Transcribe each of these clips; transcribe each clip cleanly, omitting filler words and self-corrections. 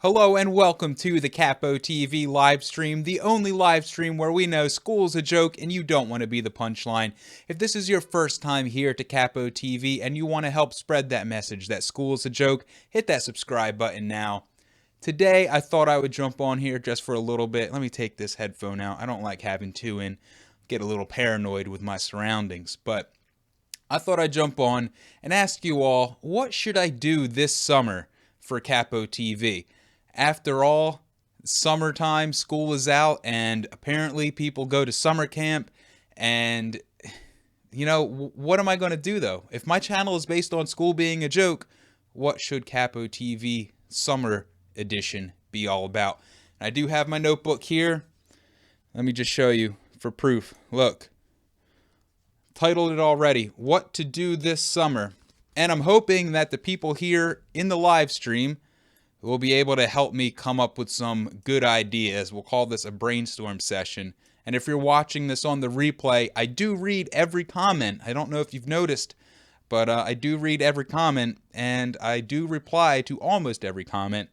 Hello and welcome to the Capo TV live stream, the only live stream where we know school's a joke and you don't want to be the punchline. If this is your first time here to Capo TV and you want to help spread that message that school is a joke, hit that subscribe button now. Today I thought I would jump on here just for a little bit. Let me take this headphone out. I don't like having two in. Get a little paranoid with my surroundings, but I thought I'd jump on and ask you all, what should I do this summer for Capo TV? After all, summertime, school is out, and apparently people go to summer camp, and, what am I going to do, though? If my channel is based on school being a joke, what should Capo TV Summer Edition be all about? I do have my notebook here. Let me just show you for proof. Look. Titled it already, What to Do This Summer. And I'm hoping that the people here in the live stream will be able to help me come up with some good ideas. We'll call this a brainstorm session. And if you're watching this on the replay, I do read every comment. I don't know if you've noticed, but I do read every comment, and I do reply to almost every comment.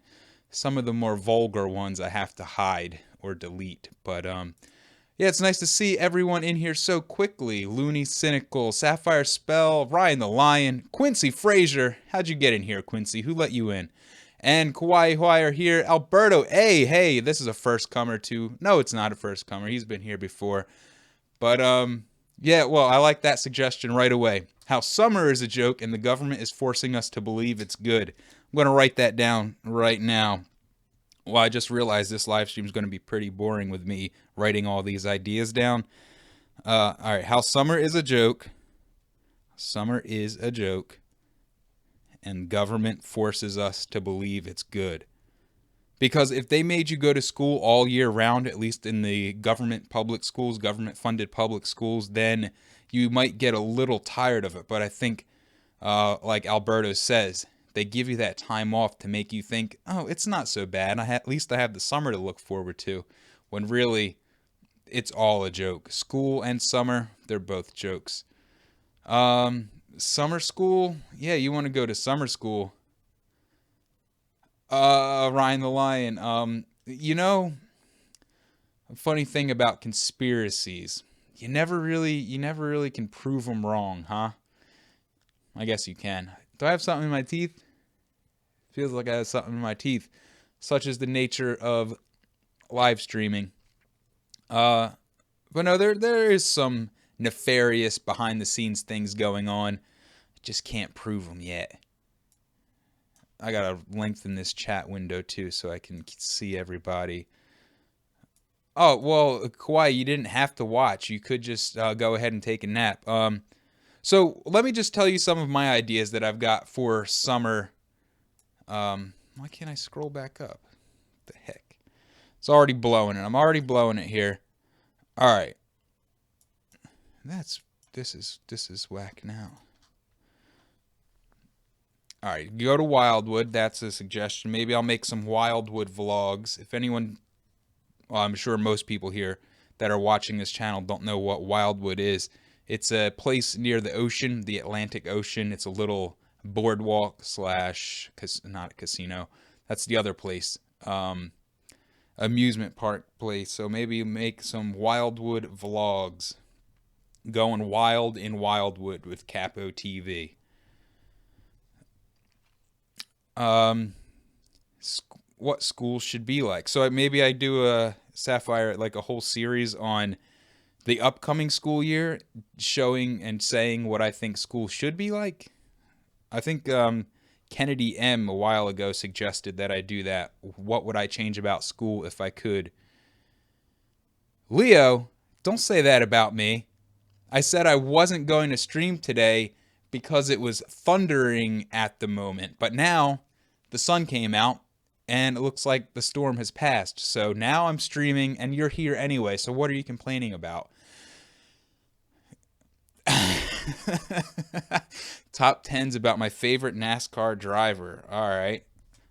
Some of the more vulgar ones I have to hide or delete. But yeah, it's nice to see everyone in here so quickly. Looney Cynical, Sapphire Spell, Ryan the Lion, Quincy Frazier. How'd you get in here, Quincy? Who let you in? And Kauai Hawaii are here. Alberto, hey, this is a first comer too. No, it's not a first comer. He's been here before. But, yeah, well, I like that suggestion right away. How summer is a joke and the government is forcing us to believe it's good. I'm going to write that down right now. Well, I just realized this live stream is going to be pretty boring with me writing all these ideas down. All right, how summer is a joke. Summer is a joke. And government forces us to believe it's good. Because if they made you go to school all year round, at least in the government public schools, government-funded public schools, then you might get a little tired of it. But I think, like Alberto says, they give you that time off to make you think, oh, it's not so bad. At least I have the summer to look forward to. When really, it's all a joke. School and summer, they're both jokes. Summer school? Yeah, you want to go to summer school. Ryan the Lion. A funny thing about conspiracies. You never really can prove them wrong, huh? I guess you can. Do I have something in my teeth? Feels like I have something in my teeth. Such is the nature of live streaming. But no, there is some nefarious behind the scenes things going on. Just can't prove them yet. I gotta lengthen this chat window too so I can see everybody. Oh, well, Kauai, you didn't have to watch. You could just go ahead and take a nap. So let me just tell you some of my ideas that I've got for summer. Why can't I scroll back up? What the heck? It's already blowing it. I'm already blowing it here. All right. This is whack now. All right, go to Wildwood. That's a suggestion. Maybe I'll make some Wildwood vlogs. If anyone, well, I'm sure most people here that are watching this channel don't know what Wildwood is. It's a place near the ocean, the Atlantic Ocean. It's a little boardwalk slash, not a casino. That's the other place. Amusement park place. So maybe make some Wildwood vlogs. Going wild in Wildwood with Capo TV. What schools should be like. So maybe I do a Sapphire, like a whole series on the upcoming school year, showing and saying what I think school should be like. I think Kennedy M a while ago suggested that I do that. What would I change about school if I could? Leo, don't say that about me. I said I wasn't going to stream today because it was thundering at the moment. But now the sun came out and it looks like the storm has passed. So now I'm streaming and you're here anyway. So what are you complaining about? Top 10s about my favorite NASCAR driver. All right.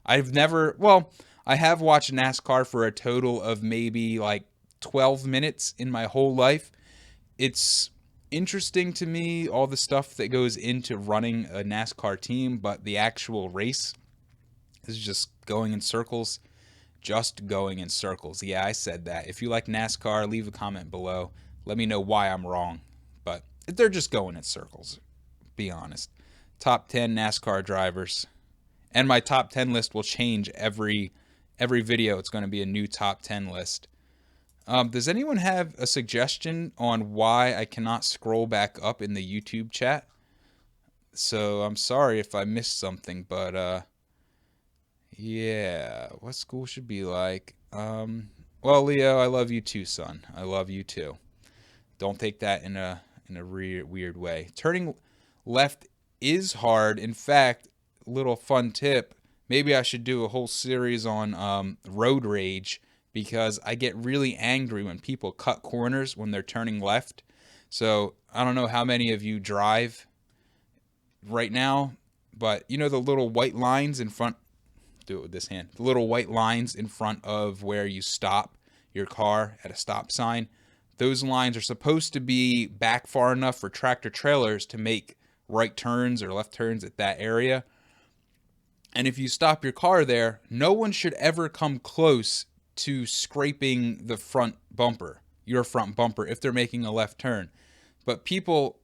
I have watched NASCAR for a total of maybe like 12 minutes in my whole life. It's interesting to me, all the stuff that goes into running a NASCAR team, but the actual race is just going in circles. Just going in circles. Yeah, I said that. If you like NASCAR, leave a comment below. Let me know why I'm wrong. But they're just going in circles. Be honest. Top 10 NASCAR drivers. And my top 10 list will change every video. It's going to be a new top 10 list. Does anyone have a suggestion on why I cannot scroll back up in the YouTube chat? So I'm sorry if I missed something, but yeah, what school should be like? Well, Leo, I love you too, son. I love you too. Don't take that in a weird way. Turning left is hard. In fact, little fun tip, maybe I should do a whole series on road rage, because I get really angry when people cut corners when they're turning left. So I don't know how many of you drive right now, but you know the little white lines in front, do it with this hand, the little white lines in front of where you stop your car at a stop sign, those lines are supposed to be back far enough for tractor trailers to make right turns or left turns at that area. And if you stop your car there, no one should ever come close to scraping the front bumper, your front bumper, if they're making a left turn. But people,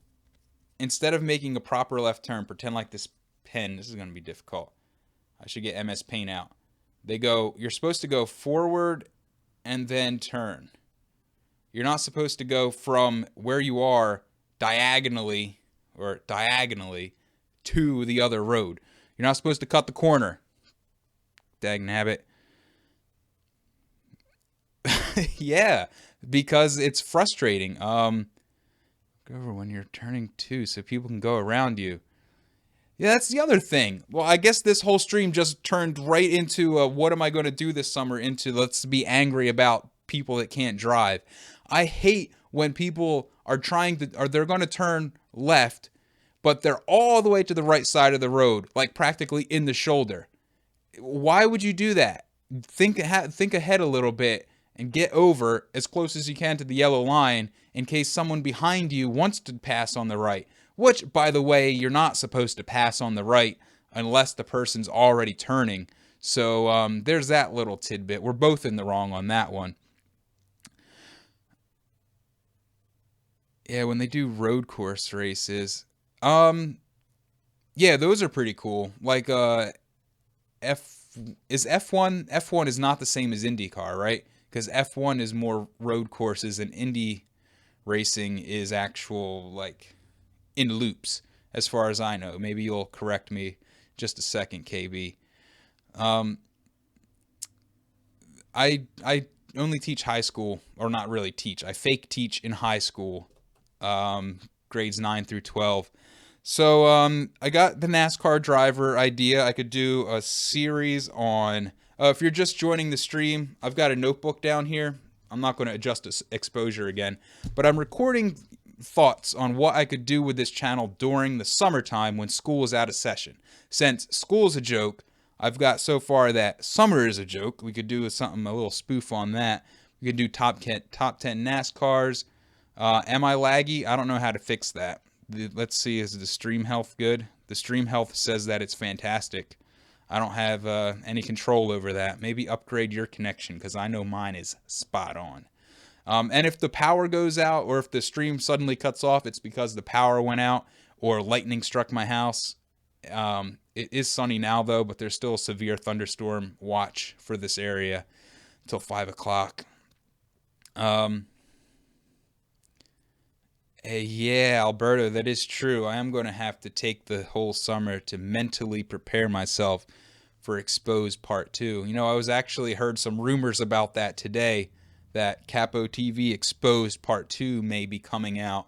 instead of making a proper left turn, pretend like this pen, this is going to be difficult. I should get MS Paint out. They go, you're supposed to go forward and then turn. You're not supposed to go from where you are diagonally to the other road. You're not supposed to cut the corner. Dagnabbit. Yeah, because it's frustrating. Go over when you're turning too, so people can go around you. Yeah, that's the other thing. Well, I guess this whole stream just turned right into what am I going to do this summer into let's be angry about people that can't drive. I hate when people are they're going to turn left, but they're all the way to the right side of the road, like practically in the shoulder. Why would you do that? Think ahead a little bit and get over as close as you can to the yellow line in case someone behind you wants to pass on the right. Which, by the way, you're not supposed to pass on the right unless the person's already turning. So there's that little tidbit. We're both in the wrong on that one. Yeah, when they do road course races. Yeah, those are pretty cool. Like F1 is not the same as IndyCar, right? Because F1 is more road courses and Indy racing is actual, like, in loops, as far as I know. Maybe you'll correct me just a second, KB. I only teach high school, or not really teach. I fake teach in high school, grades 9 through 12. So I got the NASCAR driver idea. I could do a series on, if you're just joining the stream, I've got a notebook down here. I'm not going to adjust exposure again, but I'm recording thoughts on what I could do with this channel during the summertime when school is out of session. Since school's a joke, I've got so far that summer is a joke. We could do something, a little spoof on that. We could do top 10 NASCARs. Am I laggy? I don't know how to fix that. Let's see, is the stream health good? The stream health says that it's fantastic. I don't have any control over that. Maybe upgrade your connection, because I know mine is spot on. And if the power goes out, or if the stream suddenly cuts off, it's because the power went out or lightning struck my house. It is sunny now, though, but there's still a severe thunderstorm watch for this area until 5 o'clock. Yeah, Alberto, that is true. I am going to have to take the whole summer to mentally prepare myself for Exposed Part 2. You know, I was actually heard some rumors about that today, that Capo TV Exposed Part 2 may be coming out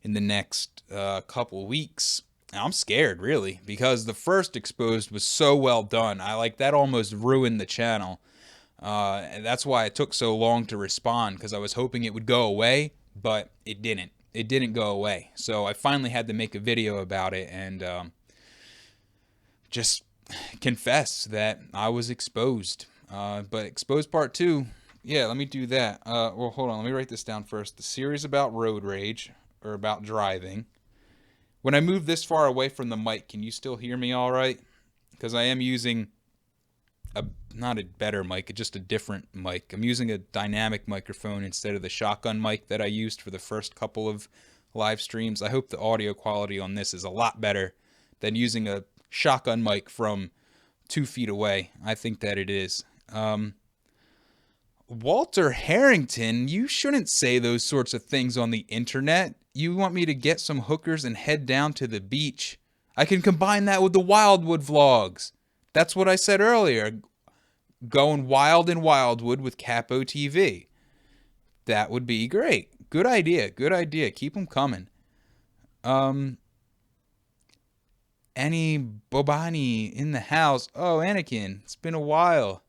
in the next couple weeks. I'm scared, really, because the first Exposed was so well done. That almost ruined the channel. And that's why it took so long to respond, because I was hoping it would go away, but it didn't. It didn't go away. So I finally had to make a video about it and just confess that I was exposed. But Exposed Part 2, yeah, let me do that. Well, hold on. Let me write this down first. The series about road rage, or about driving. When I move this far away from the mic, can you still hear me all right? Because I am using a not a better mic, just a different mic. I'm using a dynamic microphone instead of the shotgun mic that I used for the first couple of live streams. I hope the audio quality on this is a lot better than using a shotgun mic from 2 feet away. I think that it is. Walter Harrington, you shouldn't say those sorts of things on the internet. You want me to get some hookers and head down to the beach. I can combine that with the Wildwood vlogs. That's what I said earlier. Going wild in Wildwood with Capo TV. That would be great. Good idea. Good idea. Keep them coming. Any Bobani in the house? Oh, Anakin, it's been a while.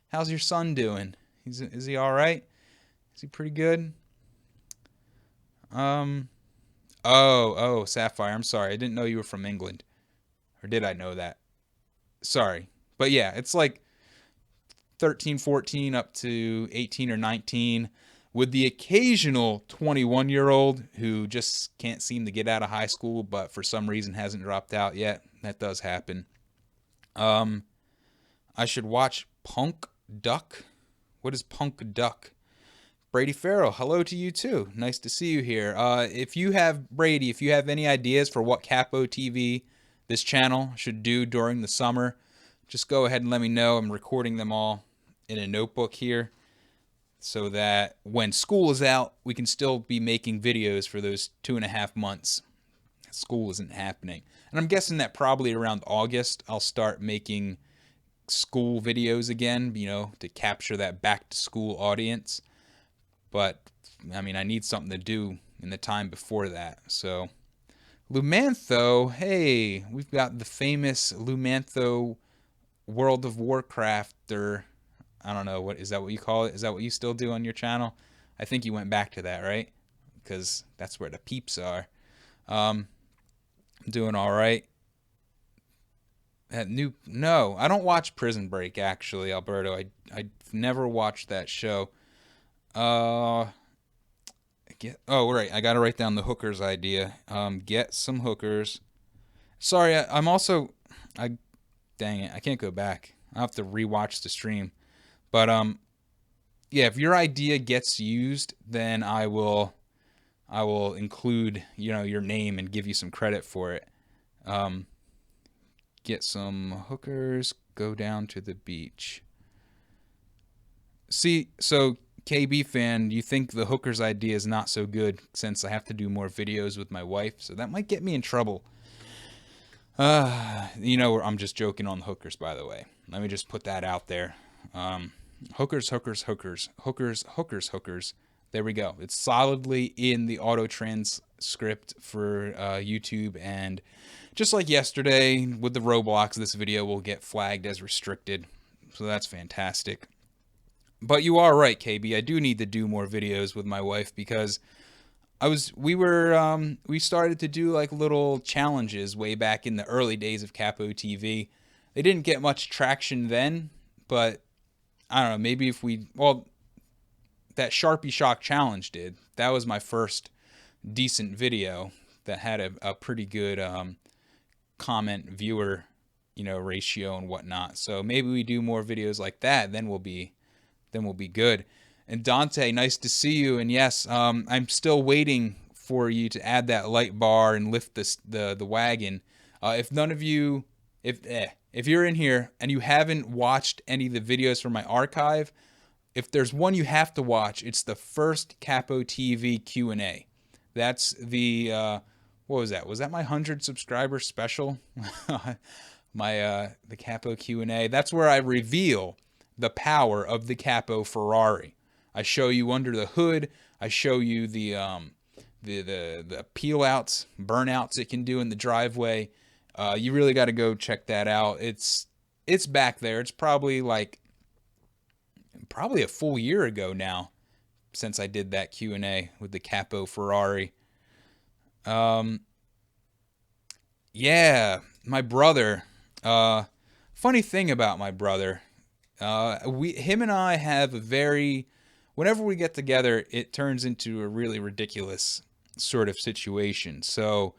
How's your son doing? Is he all right? Is he pretty good? Oh, Sapphire, I'm sorry. I didn't know you were from England. Or did I know that? Sorry. But yeah, it's like 13, 14 up to 18 or 19 with the occasional 21-year-old who just can't seem to get out of high school but for some reason hasn't dropped out yet. That does happen. I should watch Punk Duck. What is Punk Duck? Brady Farrell, hello to you too. Nice to see you here. If you have any ideas for what Capo TV, this channel, should do during the summer, just go ahead and let me know. I'm recording them all in a notebook here so that when school is out, we can still be making videos for those 2.5 months. School isn't happening. And I'm guessing that probably around August, I'll start making school videos again, to capture that back to school audience. But, I mean, I need something to do in the time before that. So, Lumantho, hey, we've got the famous Lumantho World of Warcraft, or I don't know, is that what you call it? Is that what you still do on your channel? I think you went back to that, right? Because that's where the peeps are. I'm doing all right. No, I don't watch Prison Break, actually, Alberto. I've never watched that show. Right, I gotta write down the hookers idea. Get some hookers. Sorry, dang it, I can't go back. I'll have to rewatch the stream. But, yeah, if your idea gets used, then I will include, your name and give you some credit for it. Get some hookers, go down to the beach. See, so KB fan, you think the hookers idea is not so good since I have to do more videos with my wife, so that might get me in trouble. I'm just joking on the hookers, by the way. Let me just put that out there. Hookers. There we go. It's solidly in the auto transcript for YouTube, and just like yesterday with the Roblox, this video will get flagged as restricted, so that's fantastic. But you are right, KB. I do need to do more videos with my wife because we started to do like little challenges way back in the early days of Capo TV. They didn't get much traction then, but I don't know, maybe that Sharpie Shock challenge did. That was my first decent video that had a pretty good comment viewer, ratio and whatnot. So maybe we do more videos like that, then we'll be good. And Dante, nice to see you. And yes, I'm still waiting for you to add that light bar and lift the wagon. If none of you, if you're in here and you haven't watched any of the videos from my archive, if there's one you have to watch, it's the first Capo TV Q&A. That's the what was that? Was that my 100 subscriber special? The Capo Q&A. That's where I reveal the power of the Capo Ferrari. I show you under the hood. I show you the peel outs, burnouts it can do in the driveway. You really got to go check that out. It's back there. It's probably a full year ago now since I did that Q&A with the Capo Ferrari. Yeah, my brother. Funny thing about my brother. Him and I have whenever we get together, it turns into a really ridiculous sort of situation. So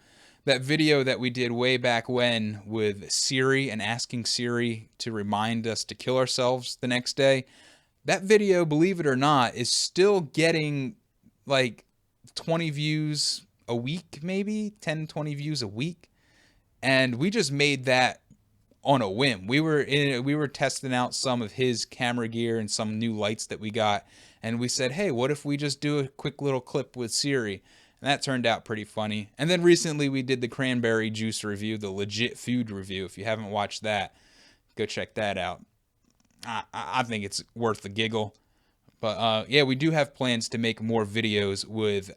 that video that we did way back when with Siri and asking Siri to remind us to kill ourselves the next day, that video, believe it or not, is still getting like 20 views a week, maybe 10, 20 views a week. And we just made that on a whim. We were testing out some of his camera gear and some new lights that we got, and we said, hey, what if we just do a quick little clip with Siri? And that turned out pretty funny. And then recently we did the cranberry juice review, the legit food review. If you haven't watched that, go check that out. I think it's worth the giggle. But yeah, we do have plans to make more videos with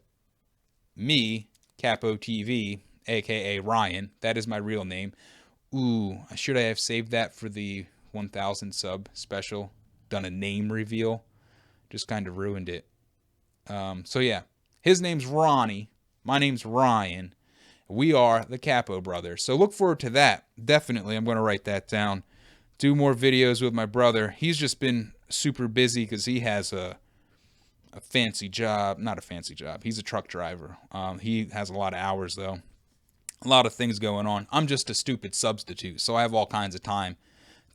me, Capo TV, aka Ryan. That is my real name. Ooh, should I have saved that for the 1000 sub special? Done a name reveal? Just kind of ruined it. So yeah, his name's Ronnie. My name's Ryan. We are the Capo brothers. So look forward to that. Definitely, I'm going to write that down. Do more videos with my brother. He's just been super busy because he has a fancy job. Not a fancy job. He's a truck driver. He has a lot of hours though. A lot of things going on. I'm just a stupid substitute, so I have all kinds of time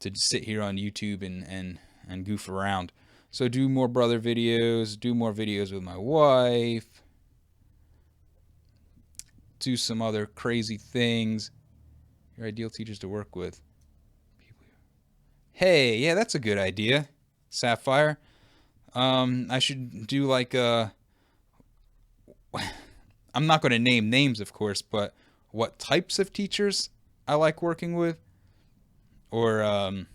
to sit here on YouTube and goof around. So do more brother videos, do more videos with my wife, do some other crazy things. Your ideal teachers to work with. Hey, yeah, that's a good idea, Sapphire. I should do like I'm not going to name names, of course, but what types of teachers I like working with, or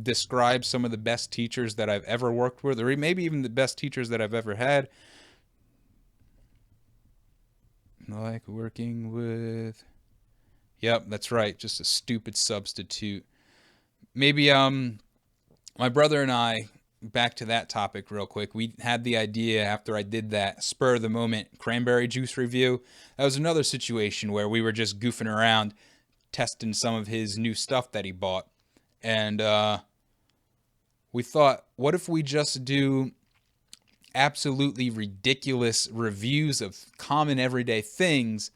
describe some of the best teachers that I've ever worked with, or maybe even the best teachers that I've ever had. I like working with, yep, that's right, just a stupid substitute. Maybe my brother and I, back to that topic real quick, we had the idea after I did that spur of the moment cranberry juice review. That was another situation where we were just goofing around testing some of his new stuff that he bought, and we thought, what if we just do absolutely ridiculous reviews of common everyday things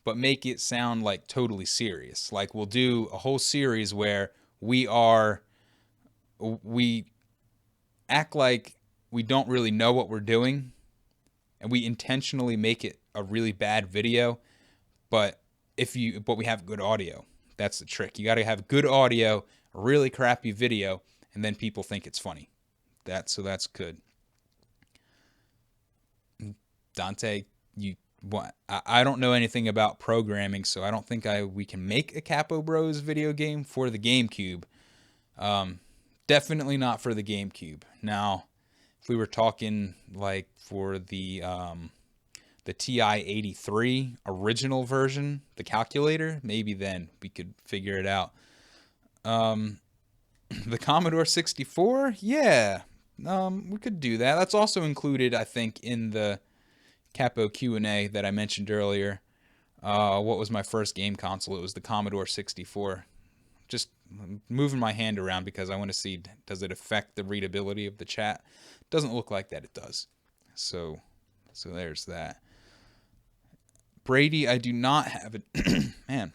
but make it sound like totally serious. Like we'll do a whole series where we act like we don't really know what we're doing, and we intentionally make it a really bad video, but we have good audio. That's the trick. You got to have good audio, a really crappy video, and then people think it's funny. That's good. Dante, I don't know anything about programming, so I don't think we can make a Capo Bros video game for the GameCube. Definitely not for the GameCube. Now, if we were talking like for the TI-83 original version, the calculator, maybe then we could figure it out. The Commodore 64, yeah, we could do that. That's also included, I think, in the Capo Q&A that I mentioned earlier. What was my first game console? It was the Commodore 64. Just moving my hand around because I want to see, does it affect the readability of the chat? Doesn't look like that it does. So there's that. Brady, I do not have a man.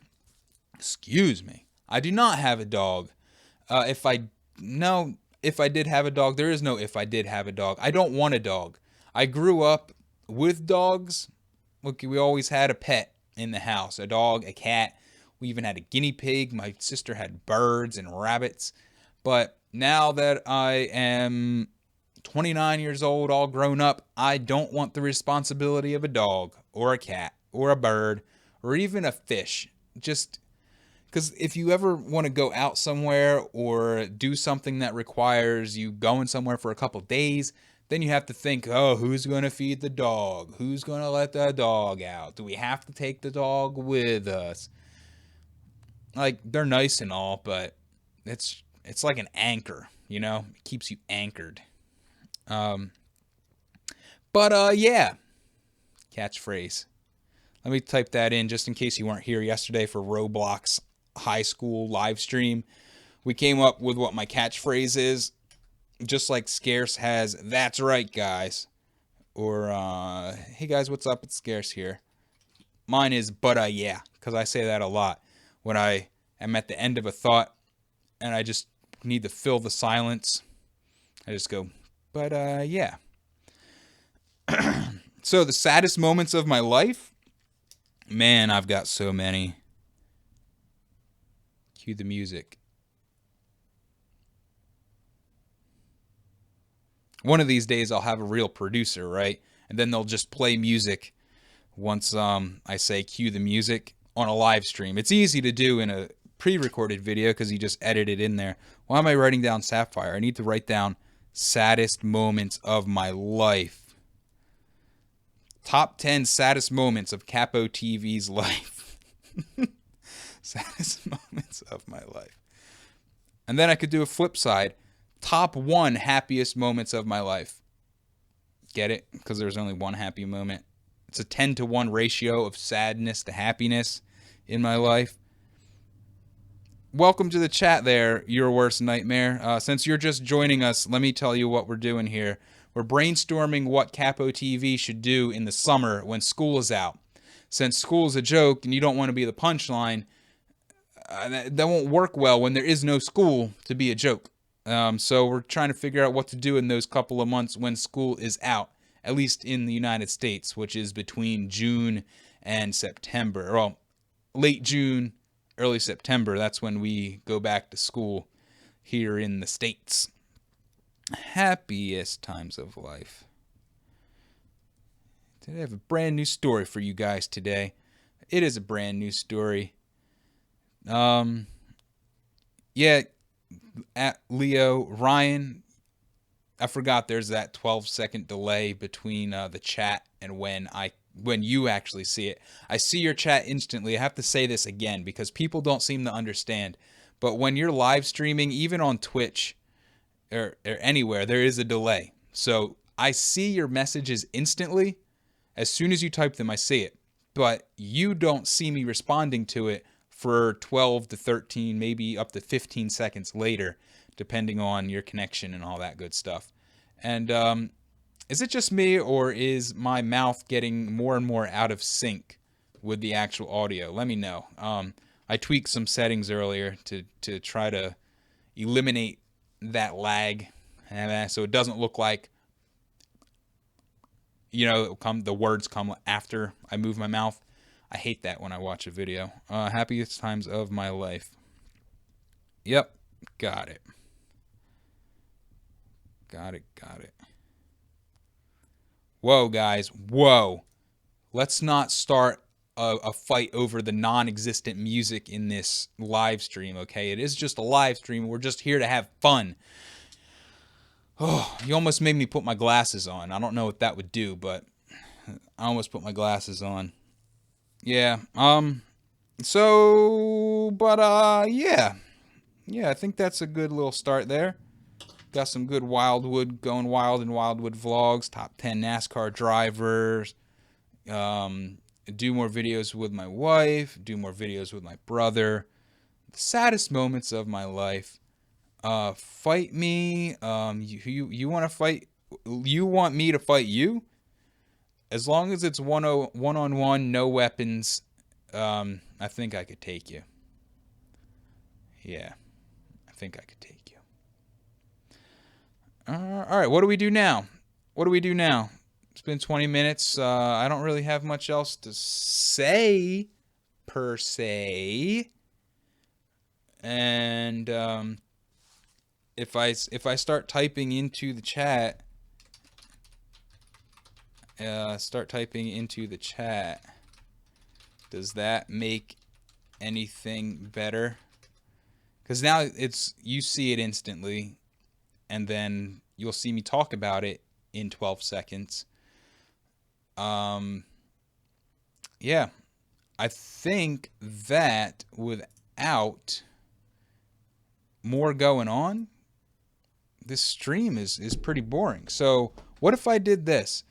Excuse me. I do not have a dog. If I did have a dog, there is no if I did have a dog. I don't want a dog. I grew up with dogs. Look, we always had a pet in the house, a dog, a cat. We even had a guinea pig. My sister had birds and rabbits. But now that I am 29 years old, all grown up, I don't want the responsibility of a dog or a cat or a bird or even a fish. Just because if you ever want to go out somewhere or do something that requires you going somewhere for a couple days, then you have to think, oh, who's going to feed the dog? Who's going to let the dog out? Do we have to take the dog with us? Like, they're nice and all, but it's like an anchor, you know? It keeps you anchored. Yeah. Catchphrase. Let me type that in just in case you weren't here yesterday for Roblox high school live stream. We came up with what my catchphrase is, just like Scarce has, "That's right, guys." Or, "Hey guys, what's up? It's Scarce here." Mine is, but yeah, because I say that a lot when I am at the end of a thought and I just need to fill the silence. I just go, but yeah. So the saddest moments of my life? Man, I've got so many. Cue the music. One of these days I'll have a real producer, right? And then they'll just play music once I say cue the music on a live stream. It's easy to do in a pre-recorded video because you just edit it in there. Why am I writing down Sapphire? I need to write down saddest moments of my life. Top 10 saddest moments of Capo TV's life. Saddest moments of my life. And then I could do a flip side. Top 1 happiest moments of my life. Get it? Because there's only one happy moment. It's a 10-to-1 ratio of sadness to happiness in my life. Welcome to the chat there, Your Worst Nightmare. Since you're just joining us, let me tell you what we're doing here. We're brainstorming what Capo TV should do in the summer when school is out. Since school is a joke and you don't want to be the punchline, that won't work well when there is no school to be a joke. So we're trying to figure out what to do in those couple of months when school is out, at least in the United States, which is between June and September. Well, late June, early September, that's when we go back to school here in the States. Happiest times of life. Today I have a brand new story for you guys today. It is a brand new story. Yeah, at Leo, Ryan, I forgot there's that 12-second delay between the chat and when you actually see it. I see your chat instantly. I have to say this again because people don't seem to understand. But when you're live streaming, even on Twitch or anywhere, there is a delay. So I see your messages instantly. As soon as you type them, I see it. But you don't see me responding to it for 12 to 13, maybe up to 15 seconds later, depending on your connection and all that good stuff. And is it just me, or is my mouth getting more and more out of sync with the actual audio? Let me know. I tweaked some settings earlier to try to eliminate that lag, so it doesn't look like, the words come after I move my mouth. I hate that when I watch a video. Happiest times of my life. Yep, got it. Got it. Whoa, guys, whoa. Let's not start a fight over the non-existent music in this live stream, okay? It is just a live stream. We're just here to have fun. Oh, you almost made me put my glasses on. I don't know what that would do, but I almost put my glasses on. Yeah, yeah. Yeah, I think that's a good little start there. Got some good Wildwood, going wild in Wildwood vlogs, top 10 NASCAR drivers, do more videos with my wife, do more videos with my brother, the saddest moments of my life, fight me, you want to fight, you want me to fight you? As long as it's one-on-one, no weapons, I think I could take you. Yeah, I think I could take you. All right, what do we do now? It's been 20 minutes. I don't really have much else to say, per se. And if I start typing into the chat, does that make anything better? Because now you see it instantly, and then you'll see me talk about it in 12 seconds. Yeah, I think that without more going on, this stream is pretty boring. So what if I did this?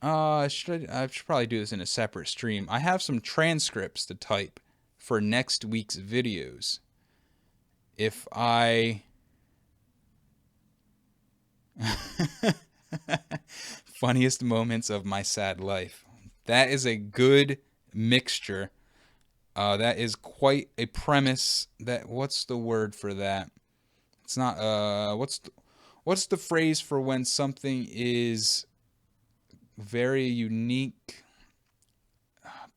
I should probably do this in a separate stream. I have some transcripts to type for next week's videos. If I funniest moments of my sad life. That is a good mixture. That is quite a premise. What's the word for that? It's not what's the phrase for when something is very unique?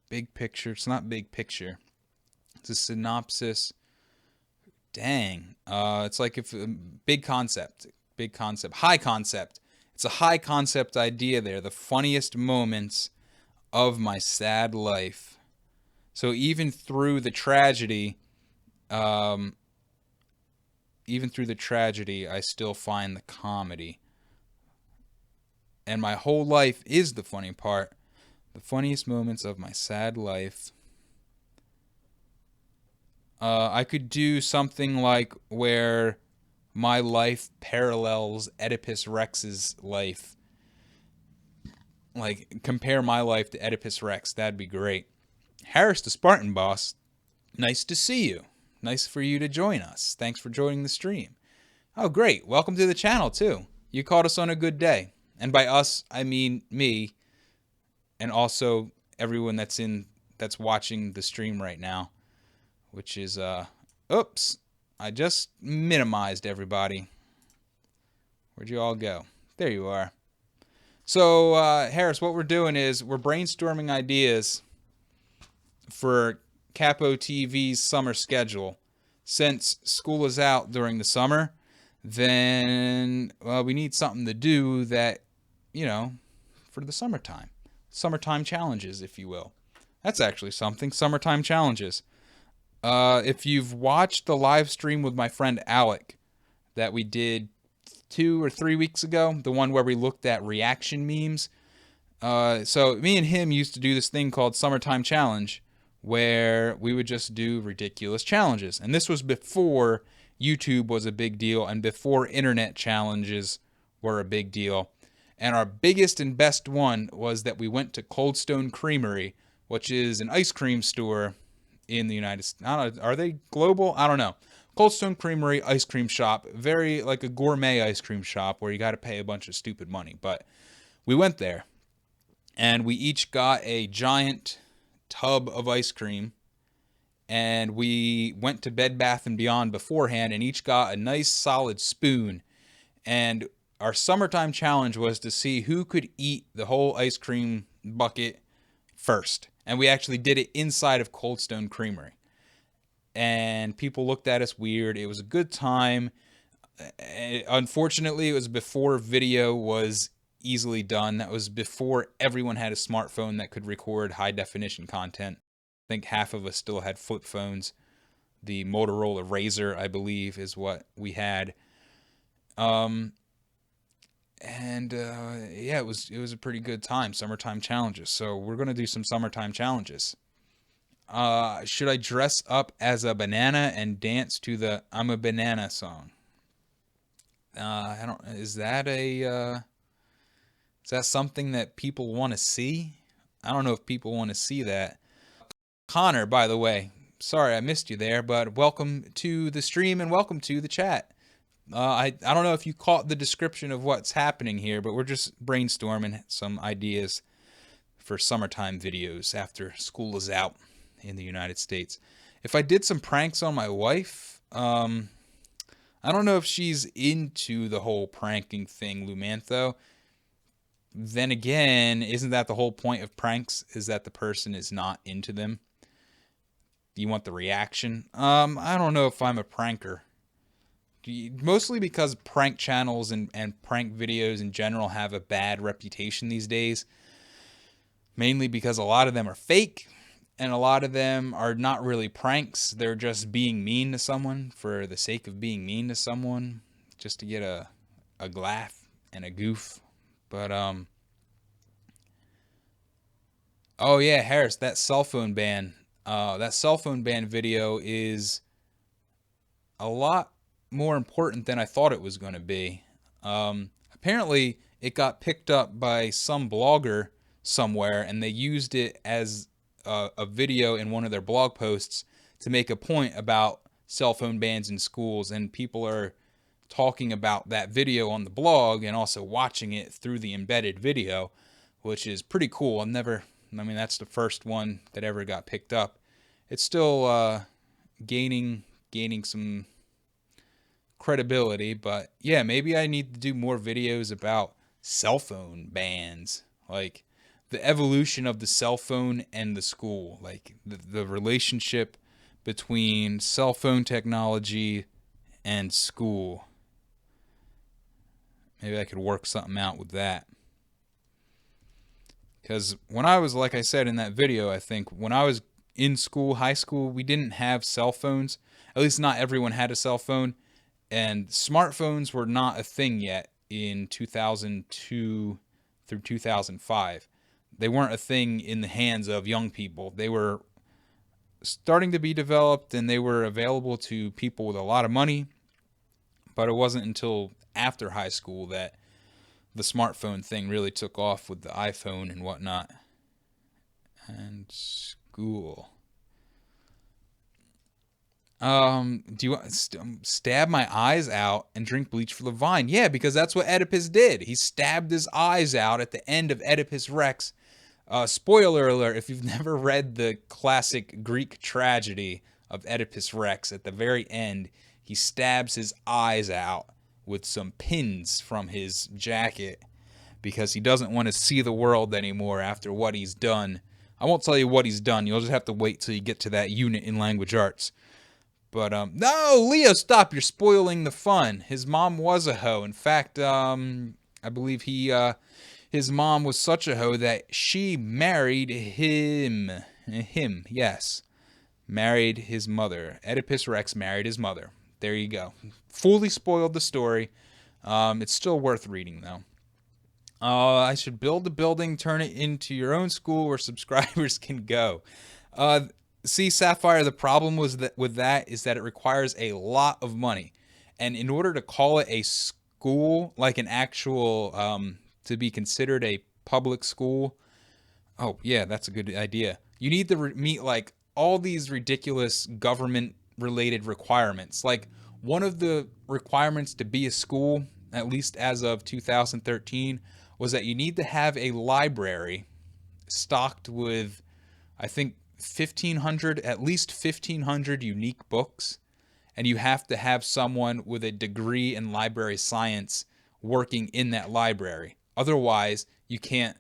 Big picture. It's not big picture. It's a synopsis. Dang. It's like if big concept, high concept. It's a high concept idea there. The funniest moments of my sad life. So even through the tragedy, I still find the comedy. And my whole life is the funny part. The funniest moments of my sad life. I could do something like where my life parallels Oedipus Rex's life. Like, compare my life to Oedipus Rex. That'd be great. Harris the Spartan Boss, nice to see you. Nice for you to join us. Thanks for joining the stream. Oh, great. Welcome to the channel, too. You caught us on a good day. And by us, I mean me, and also everyone that's watching the stream right now, which is, oops, I just minimized everybody. Where'd you all go? There you are. So, Harris, what we're doing is we're brainstorming ideas for Capo TV's summer schedule. Since school is out during the summer, then we need something to do that, you know, for the summertime. Summertime challenges, if you will. That's actually something. Summertime challenges. If you've watched the live stream with my friend Alec that we did 2 or 3 weeks ago, the one where we looked at reaction memes. So me and him used to do this thing called Summertime Challenge, where we would just do ridiculous challenges. And this was before YouTube was a big deal and before internet challenges were a big deal. And our biggest and best one was that we went to Cold Stone Creamery, which is an ice cream store in the United States. I don't know, are they global? I don't know. Cold Stone Creamery ice cream shop, very like a gourmet ice cream shop where you got to pay a bunch of stupid money. But we went there and we each got a giant tub of ice cream, and we went to Bed Bath & Beyond beforehand and each got a nice solid spoon. And our summertime challenge was to see who could eat the whole ice cream bucket first. And we actually did it inside of Cold Stone Creamery. And people looked at us weird. It was a good time. Unfortunately, it was before video was easily done. That was before everyone had a smartphone that could record high definition content. I think half of us still had flip phones. The Motorola Razr, I believe, is what we had. Yeah, it was a pretty good time. Summertime challenges. So we're gonna do some summertime challenges. Should I dress up as a banana and dance to the "I'm a Banana" song? I don't. Is that something that people want to see? I don't know if people want to see that. Connor, by the way, sorry I missed you there, but welcome to the stream and welcome to the chat. I don't know if you caught the description of what's happening here, but we're just brainstorming some ideas for summertime videos after school is out in the United States. If I did some pranks on my wife, I don't know if she's into the whole pranking thing, Lumantho. Then again, isn't that the whole point of pranks? Is that the person is not into them? You want the reaction? I don't know if I'm a pranker. Mostly because prank channels and prank videos in general have a bad reputation these days. Mainly because a lot of them are fake, and a lot of them are not really pranks. They're just being mean to someone for the sake of being mean to someone, just to get a laugh and a goof. But oh yeah, Harris, that cell phone ban. That cell phone ban video is a lot more important than I thought it was going to be. Apparently, it got picked up by some blogger somewhere, and they used it as a video in one of their blog posts to make a point about cell phone bans in schools, and people are talking about that video on the blog and also watching it through the embedded video, which is pretty cool. I've never I mean, that's the first one that ever got picked up. It's still gaining some credibility, but yeah, maybe I need to do more videos about cell phone bans, like the evolution of the cell phone and the school, like the relationship between cell phone technology and school. Maybe I could work something out with that. Because when I was, like I said in that video, I think when I was in school, high school, we didn't have cell phones. At least not everyone had a cell phone. And smartphones were not a thing yet in 2002 through 2005. They weren't a thing in the hands of young people. They were starting to be developed, and they were available to people with a lot of money. But it wasn't until after high school that the smartphone thing really took off with the iPhone and whatnot. And school. Do you want stab my eyes out and drink bleach for the vine? Yeah, because that's what Oedipus did. He stabbed his eyes out at the end of Oedipus Rex. Spoiler alert, if you've never read the classic Greek tragedy of Oedipus Rex, at the very end, he stabs his eyes out with some pins from his jacket because he doesn't want to see the world anymore after what he's done. I won't tell you what he's done. You'll just have to wait till you get to that unit in language arts. But, no, Leo, stop. You're spoiling the fun. His mom was a hoe. In fact, I believe his mom was such a hoe that she married him. Yes. Married his mother. Oedipus Rex married his mother. There you go. Fully spoiled the story. It's still worth reading, though. I should build a building, turn it into your own school where subscribers can go. See, Sapphire, the problem with that is that it requires a lot of money. And in order to call it a school, like an actual, to be considered a public school, oh, yeah, that's a good idea. You need to meet, like, all these ridiculous government-related requirements. Like, one of the requirements to be a school, at least as of 2013, was that you need to have a library stocked with, I think, at least 1,500 unique books, and you have to have someone with a degree in library science working in that library. Otherwise, you can't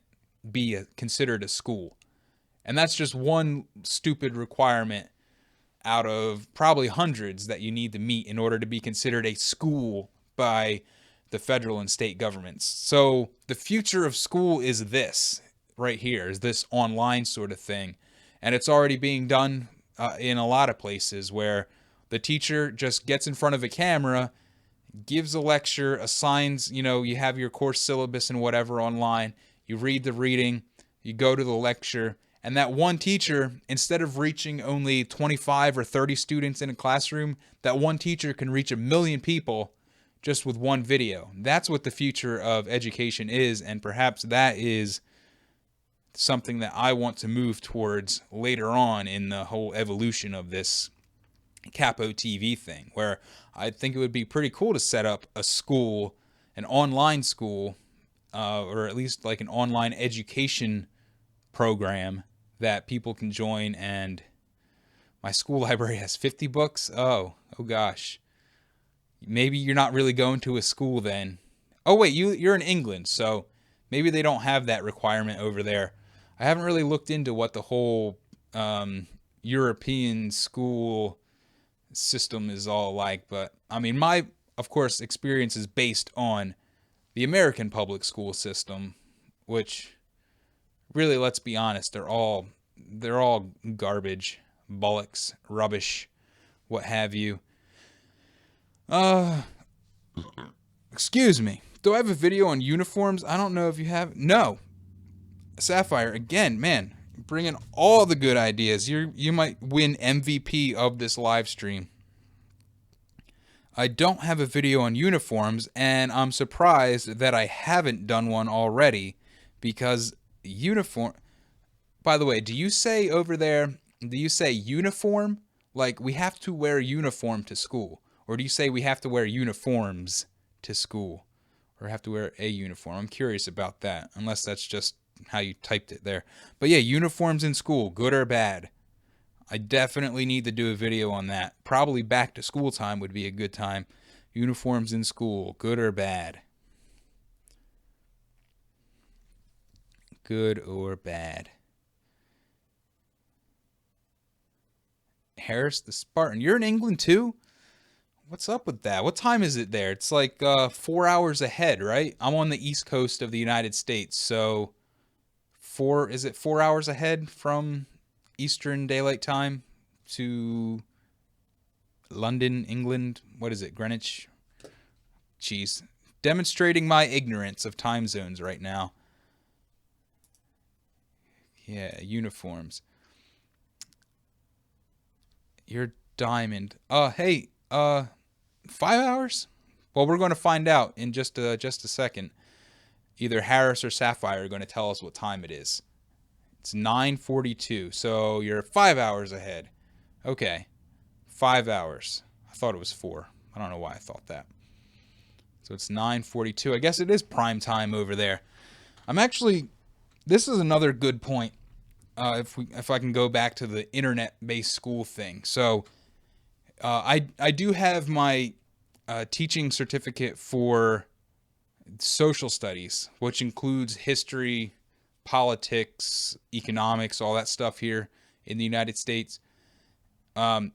be considered a school. And that's just one stupid requirement out of probably hundreds that you need to meet in order to be considered a school by the federal and state governments. So the future of school is this right here, is this online sort of thing. And it's already being done in a lot of places where the teacher just gets in front of a camera, gives a lecture, assigns, you have your course syllabus and whatever online, you read the reading, you go to the lecture, and that one teacher, instead of reaching only 25 or 30 students in a classroom, that one teacher can reach 1 million people just with one video. That's what the future of education is, and perhaps that is something that I want to move towards later on in the whole evolution of this Capo TV thing, where I think it would be pretty cool to set up a school, an online school, or at least like an online education program that people can join. And my school library has 50 books. Oh gosh. Maybe you're not really going to a school then. Oh wait, you're in England, so maybe they don't have that requirement over there. I haven't really looked into what the whole European school system is all like, but I mean, my, of course, experience is based on the American public school system, which really, let's be honest, they're all garbage, bollocks, rubbish, what have you. Excuse me. Do I have a video on uniforms? I don't know if you have. No. Sapphire, again, man, bringing all the good ideas. You might win MVP of this live stream. I don't have a video on uniforms, and I'm surprised that I haven't done one already, because uniform... By the way, do you say over there, do you say uniform? Like, we have to wear uniform to school? Or do you say we have to wear uniforms to school? Or have to wear a uniform? I'm curious about that, unless that's just how you typed it there. But yeah, uniforms in school, good or bad? I definitely need to do a video on that. Probably back to school time would be a good time. Uniforms in school, good or bad? Good or bad? Harris the Spartan. You're in England too? What's up with that? What time is it there? It's like 4 hours ahead, right? I'm on the East Coast of the United States, so is it 4 hours ahead from Eastern Daylight Time to London, England? What is it, Greenwich? Jeez. Demonstrating my ignorance of time zones right now. Yeah, uniforms. You're diamond. Hey, 5 hours? Well, we're going to find out in just a second. Either Harris or Sapphire are going to tell us what time it is. It's 9:42, so you're 5 hours ahead. Okay, 5 hours. I thought it was 4. I don't know why I thought that. So it's 9:42. I guess it is prime time over there. This is another good point. If I can go back to the internet-based school thing. So I do have my teaching certificate for social studies, which includes history, politics, economics, all that stuff here in the United States. So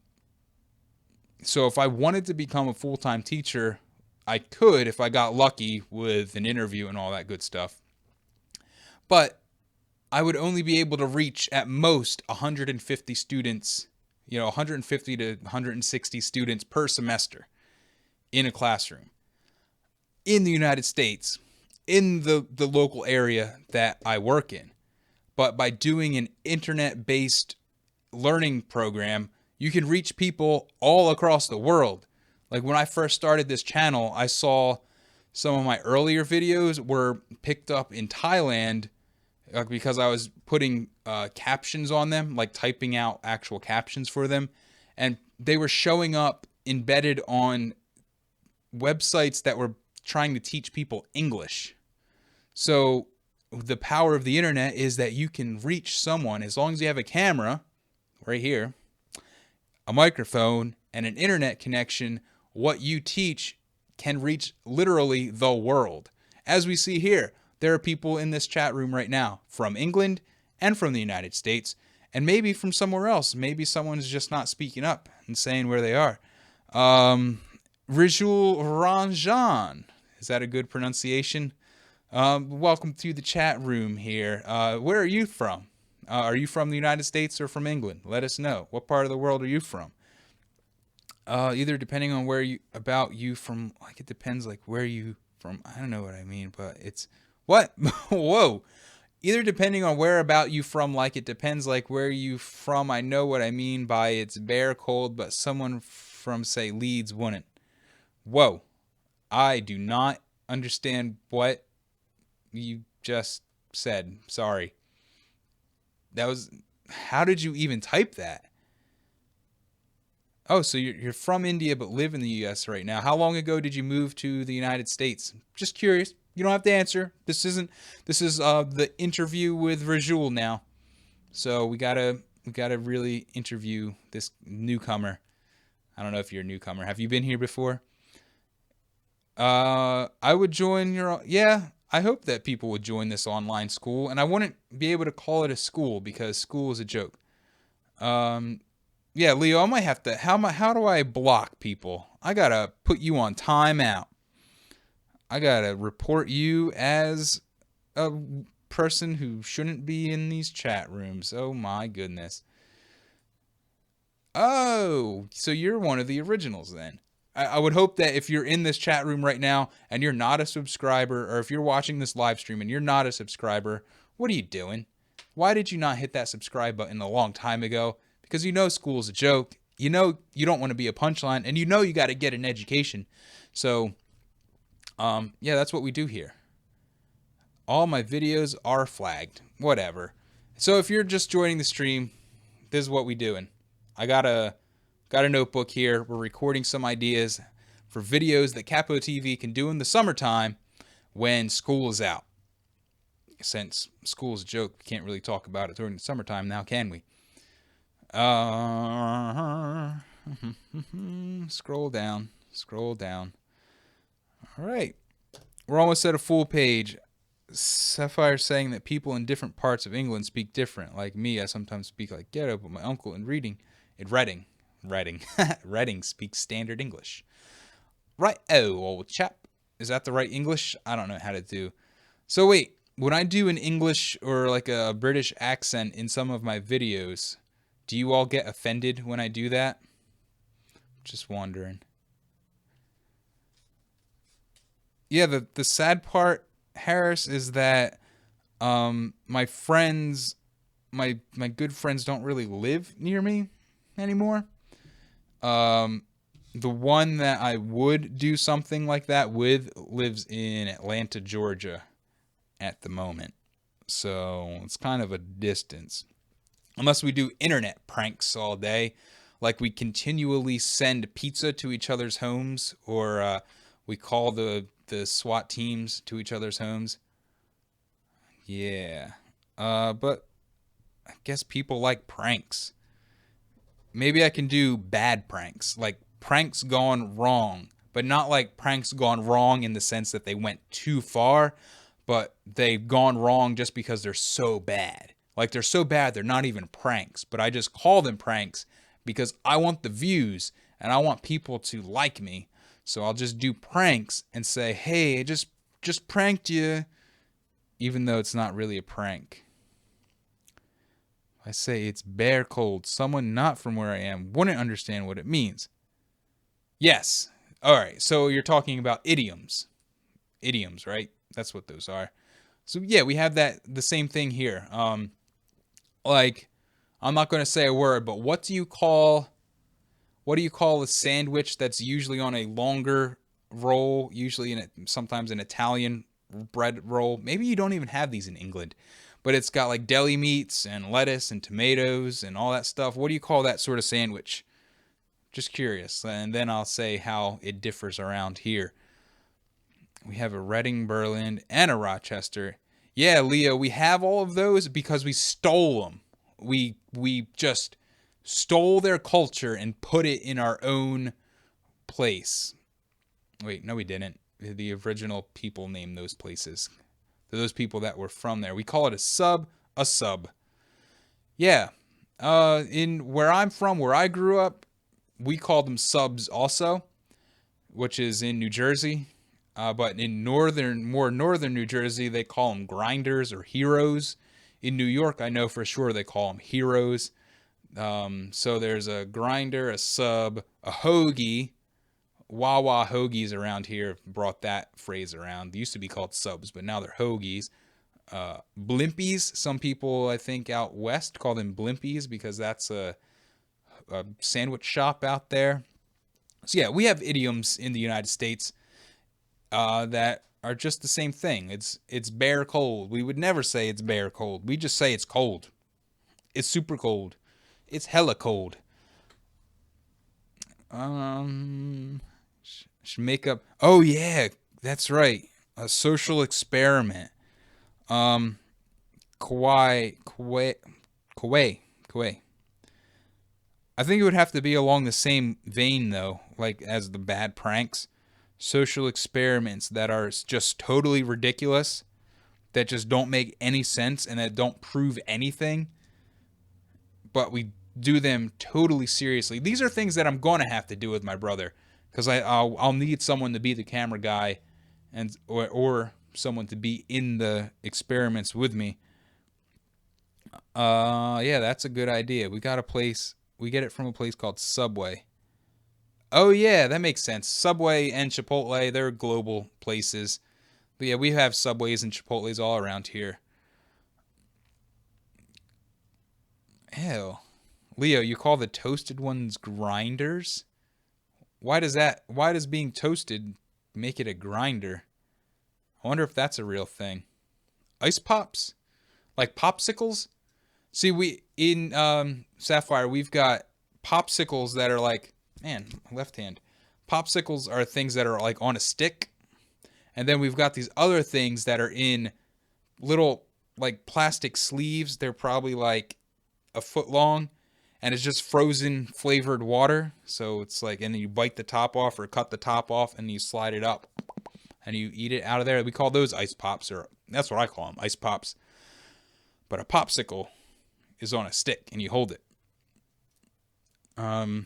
if I wanted to become a full-time teacher, I could if I got lucky with an interview and all that good stuff. But I would only be able to reach at most 150 students, 150 to 160 students per semester in a classroom in the United States, in the local area that I work in. But by doing an internet-based learning program, you can reach people all across the world. Like when I first started this channel, I saw some of my earlier videos were picked up in Thailand because I was putting captions on them, like typing out actual captions for them. And they were showing up embedded on websites that were trying to teach people English. So the power of the internet is that you can reach someone as long as you have a camera right here, a microphone, and an internet connection. What you teach can reach literally the world. As we see here, there are people in this chat room right now from England and from the United States, and maybe from somewhere else. Maybe someone's just not speaking up and saying where they are. Rijul Ranjan. Is that a good pronunciation? Welcome to the chat room here. Where are you from? Are you from the United States or from England? Let us know. What part of the world are you from? Either depending on where you from, like it depends like where you from. I don't know what I mean, but it's what? Whoa. Either depending on where about you from, like it depends like where you from. I know what I mean by it's bare cold, but someone from say Leeds wouldn't. Whoa. I do not understand what you just said. Sorry. How did you even type that? Oh, so you're from India but live in the U.S. right now. How long ago did you move to the United States? Just curious. You don't have to answer. This is the interview with Rajul now. So we gotta really interview this newcomer. I don't know if you're a newcomer. Have you been here before? I would join I hope that people would join this online school, and I wouldn't be able to call it a school because school is a joke. Yeah, Leo, I might have to. How do I block people? I gotta put you on timeout. I gotta report you as a person who shouldn't be in these chat rooms. Oh my goodness. Oh, so you're one of the originals then. I would hope that if you're in this chat room right now and you're not a subscriber, or if you're watching this live stream and you're not a subscriber, what are you doing? Why did you not hit that subscribe button a long time ago? Because you know school's a joke. You know you don't want to be a punchline, and you know you got to get an education. So, yeah, that's what we do here. All my videos are flagged. Whatever. So if you're just joining the stream, this is what we doing. I got a notebook here. We're recording some ideas for videos that Capo TV can do in the summertime when school is out. Since school's a joke, we can't really talk about it during the summertime now, can we? Scroll down. Scroll down. All right. We're almost at a full page. Sapphire saying that people in different parts of England speak different. Like me, I sometimes speak like ghetto, but my uncle in Reading speaks standard English. Right, oh, old chap. Is that the right English? I don't know how to do. So wait, when I do an English or like a British accent in some of my videos, do you all get offended when I do that? Just wondering. Yeah, the sad part, Harris, is that my friends, my good friends don't really live near me anymore. The one that I would do something like that with lives in Atlanta, Georgia at the moment. So it's kind of a distance. Unless we do internet pranks all day, like we continually send pizza to each other's homes, or we call the SWAT teams to each other's homes. Yeah. But I guess people like pranks. Maybe I can do bad pranks, like pranks gone wrong, but not like pranks gone wrong in the sense that they went too far, but they've gone wrong just because they're so bad. Like they're so bad they're not even pranks, but I just call them pranks because I want the views and I want people to like me. So I'll just do pranks and say, "Hey, I just pranked you," even though it's not really a prank. I say it's bear cold. Someone not from where I am wouldn't understand what it means. Yes. All right. So you're talking about idioms. Idioms, right? That's what those are. So yeah, we have the same thing here. Like, I'm not going to say a word, but what do you call a sandwich that's usually on a longer roll, usually sometimes an Italian bread roll? Maybe you don't even have these in England, but it's got like deli meats and lettuce and tomatoes and all that stuff. What do you call that sort of sandwich? Just curious. And then I'll say how it differs around here. We have a Reading, Berlin, and a Rochester. Yeah, Leo, we have all of those because we stole them. We just stole their culture and put it in our own place. Wait, no, we didn't. The original people named those places. Those people that were from there. We call it a sub. Yeah. In where I'm from, where I grew up, we call them subs also, which is in New Jersey. But in more northern New Jersey, they call them grinders or heroes. In New York, I know for sure they call them heroes. So there's a grinder, a sub, a hoagie. Wawa hoagies around here brought that phrase around. They used to be called subs, but now they're hoagies. Blimpies, some people I think out west call them blimpies because that's a sandwich shop out there. So yeah, we have idioms in the United States that are just the same thing. It's bear cold. We would never say it's bear cold. We just say it's cold. It's super cold. It's hella cold. Should make up. Oh yeah, that's right. A social experiment. Kawaii. I think it would have to be along the same vein though, like as the bad pranks. Social experiments that are just totally ridiculous, that just don't make any sense and that don't prove anything, but we do them totally seriously. These are things that I'm going to have to do with my brother because I'll need someone to be the camera guy and or someone to be in the experiments with me. Yeah, that's a good idea. We got a place. We get it from a place called Subway. Oh yeah, that makes sense. Subway and Chipotle, they're global places. But yeah, we have Subways and Chipotles all around here. Ew. Leo, you call the toasted ones grinders? Why does being toasted make it a grinder? I wonder if that's a real thing. Ice pops? Like popsicles? See, we in Sapphire, we've got popsicles that are like, man, left hand. Popsicles are things that are like on a stick. And then we've got these other things that are in little like plastic sleeves. They're probably like a foot long, and it's just frozen flavored water. So it's like, and then you bite the top off or cut the top off and you slide it up and you eat it out of there. We call those ice pops, or that's what I call them, ice pops. But a popsicle is on a stick and you hold it. A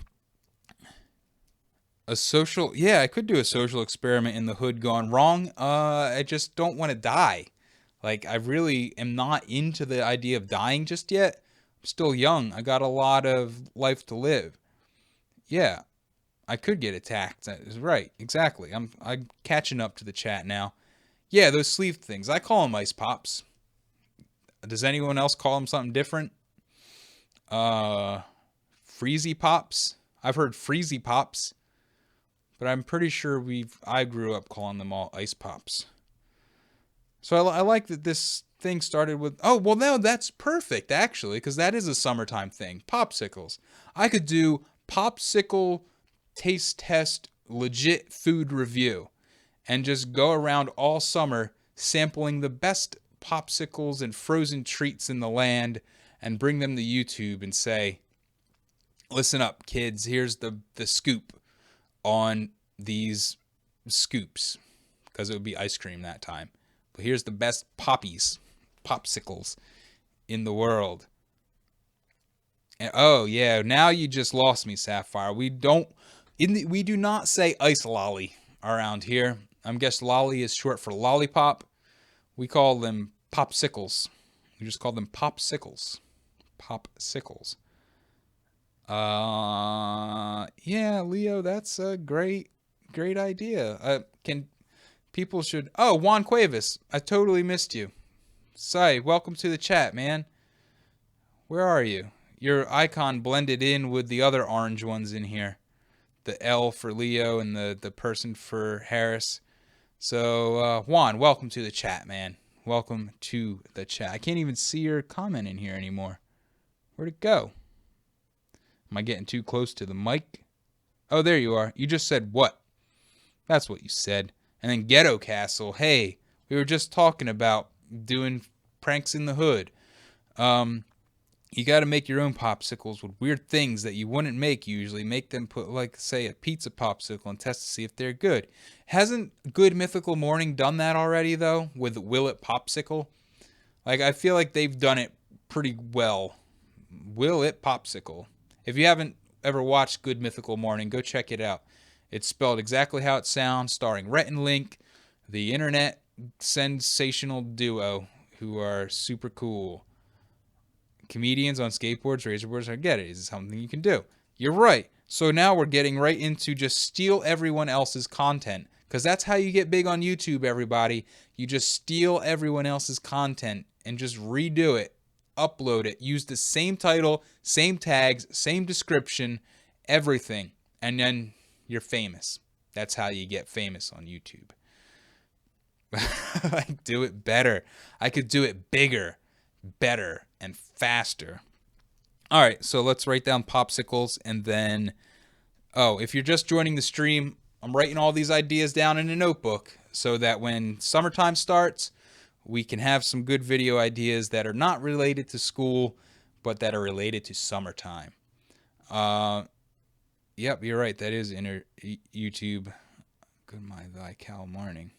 social, yeah, I could do a social experiment in the hood gone wrong. I just don't want to die. Like, I really am not into the idea of dying just yet. I'm still young. I got a lot of life to live. Yeah, I could get attacked. That is right. Exactly. I'm catching up to the chat now. Yeah, those sleeve things. I call them ice pops. Does anyone else call them something different? Freezy pops. I've heard freezy pops, but I'm pretty sure I grew up calling them all ice pops. So I like that this thing started with, oh, well, no, that's perfect, actually, because that is a summertime thing. Popsicles. I could do popsicle taste test legit food review and just go around all summer sampling the best popsicles and frozen treats in the land and bring them to YouTube and say, listen up, kids, here's the scoop on these scoops, because it would be ice cream that time. But here's the best popsicles in the world. And, oh yeah, now you just lost me, Sapphire. We do not say ice lolly around here. I'm guessing lolly is short for lollipop. We call them popsicles. We just call them popsicles. Popsicles. Yeah, Leo, that's a great idea. People should. Oh, Juan Cuevas, I totally missed you. Sai, welcome to the chat, man. Where are you? Your icon blended in with the other orange ones in here. The L for Leo and the person for Harris. So, Juan, welcome to the chat, man. Welcome to the chat. I can't even see your comment in here anymore. Where'd it go? Am I getting too close to the mic? Oh, there you are. You just said what? That's what you said. And then Ghetto Castle. Hey, we were just talking about doing pranks in the hood. You got to make your own popsicles with weird things that you wouldn't make usually. Make them put, like, say, a pizza popsicle and test to see if they're good. Hasn't Good Mythical Morning done that already, though, with Will It Popsicle? Like, I feel like they've done it pretty well. Will It Popsicle. If you haven't ever watched Good Mythical Morning, go check it out. It's spelled exactly how it sounds, starring Rhett and Link, the internet sensational duo who are super cool. Comedians on skateboards, razorboards, I get it. Is something you can do. You're right. So now we're getting right into just steal everyone else's content. Because that's how you get big on YouTube, everybody. You just steal everyone else's content and just redo it. Upload it. Use the same title, same tags, same description, everything. And then you're famous. That's how you get famous on YouTube. I do it better. I could do it bigger, better, and faster. All right, so let's write down popsicles, and then, oh, if you're just joining the stream, I'm writing all these ideas down in a notebook so that when summertime starts, we can have some good video ideas that are not related to school, but that are related to summertime. Yep, you're right. That is YouTube. Good my thy cow morning.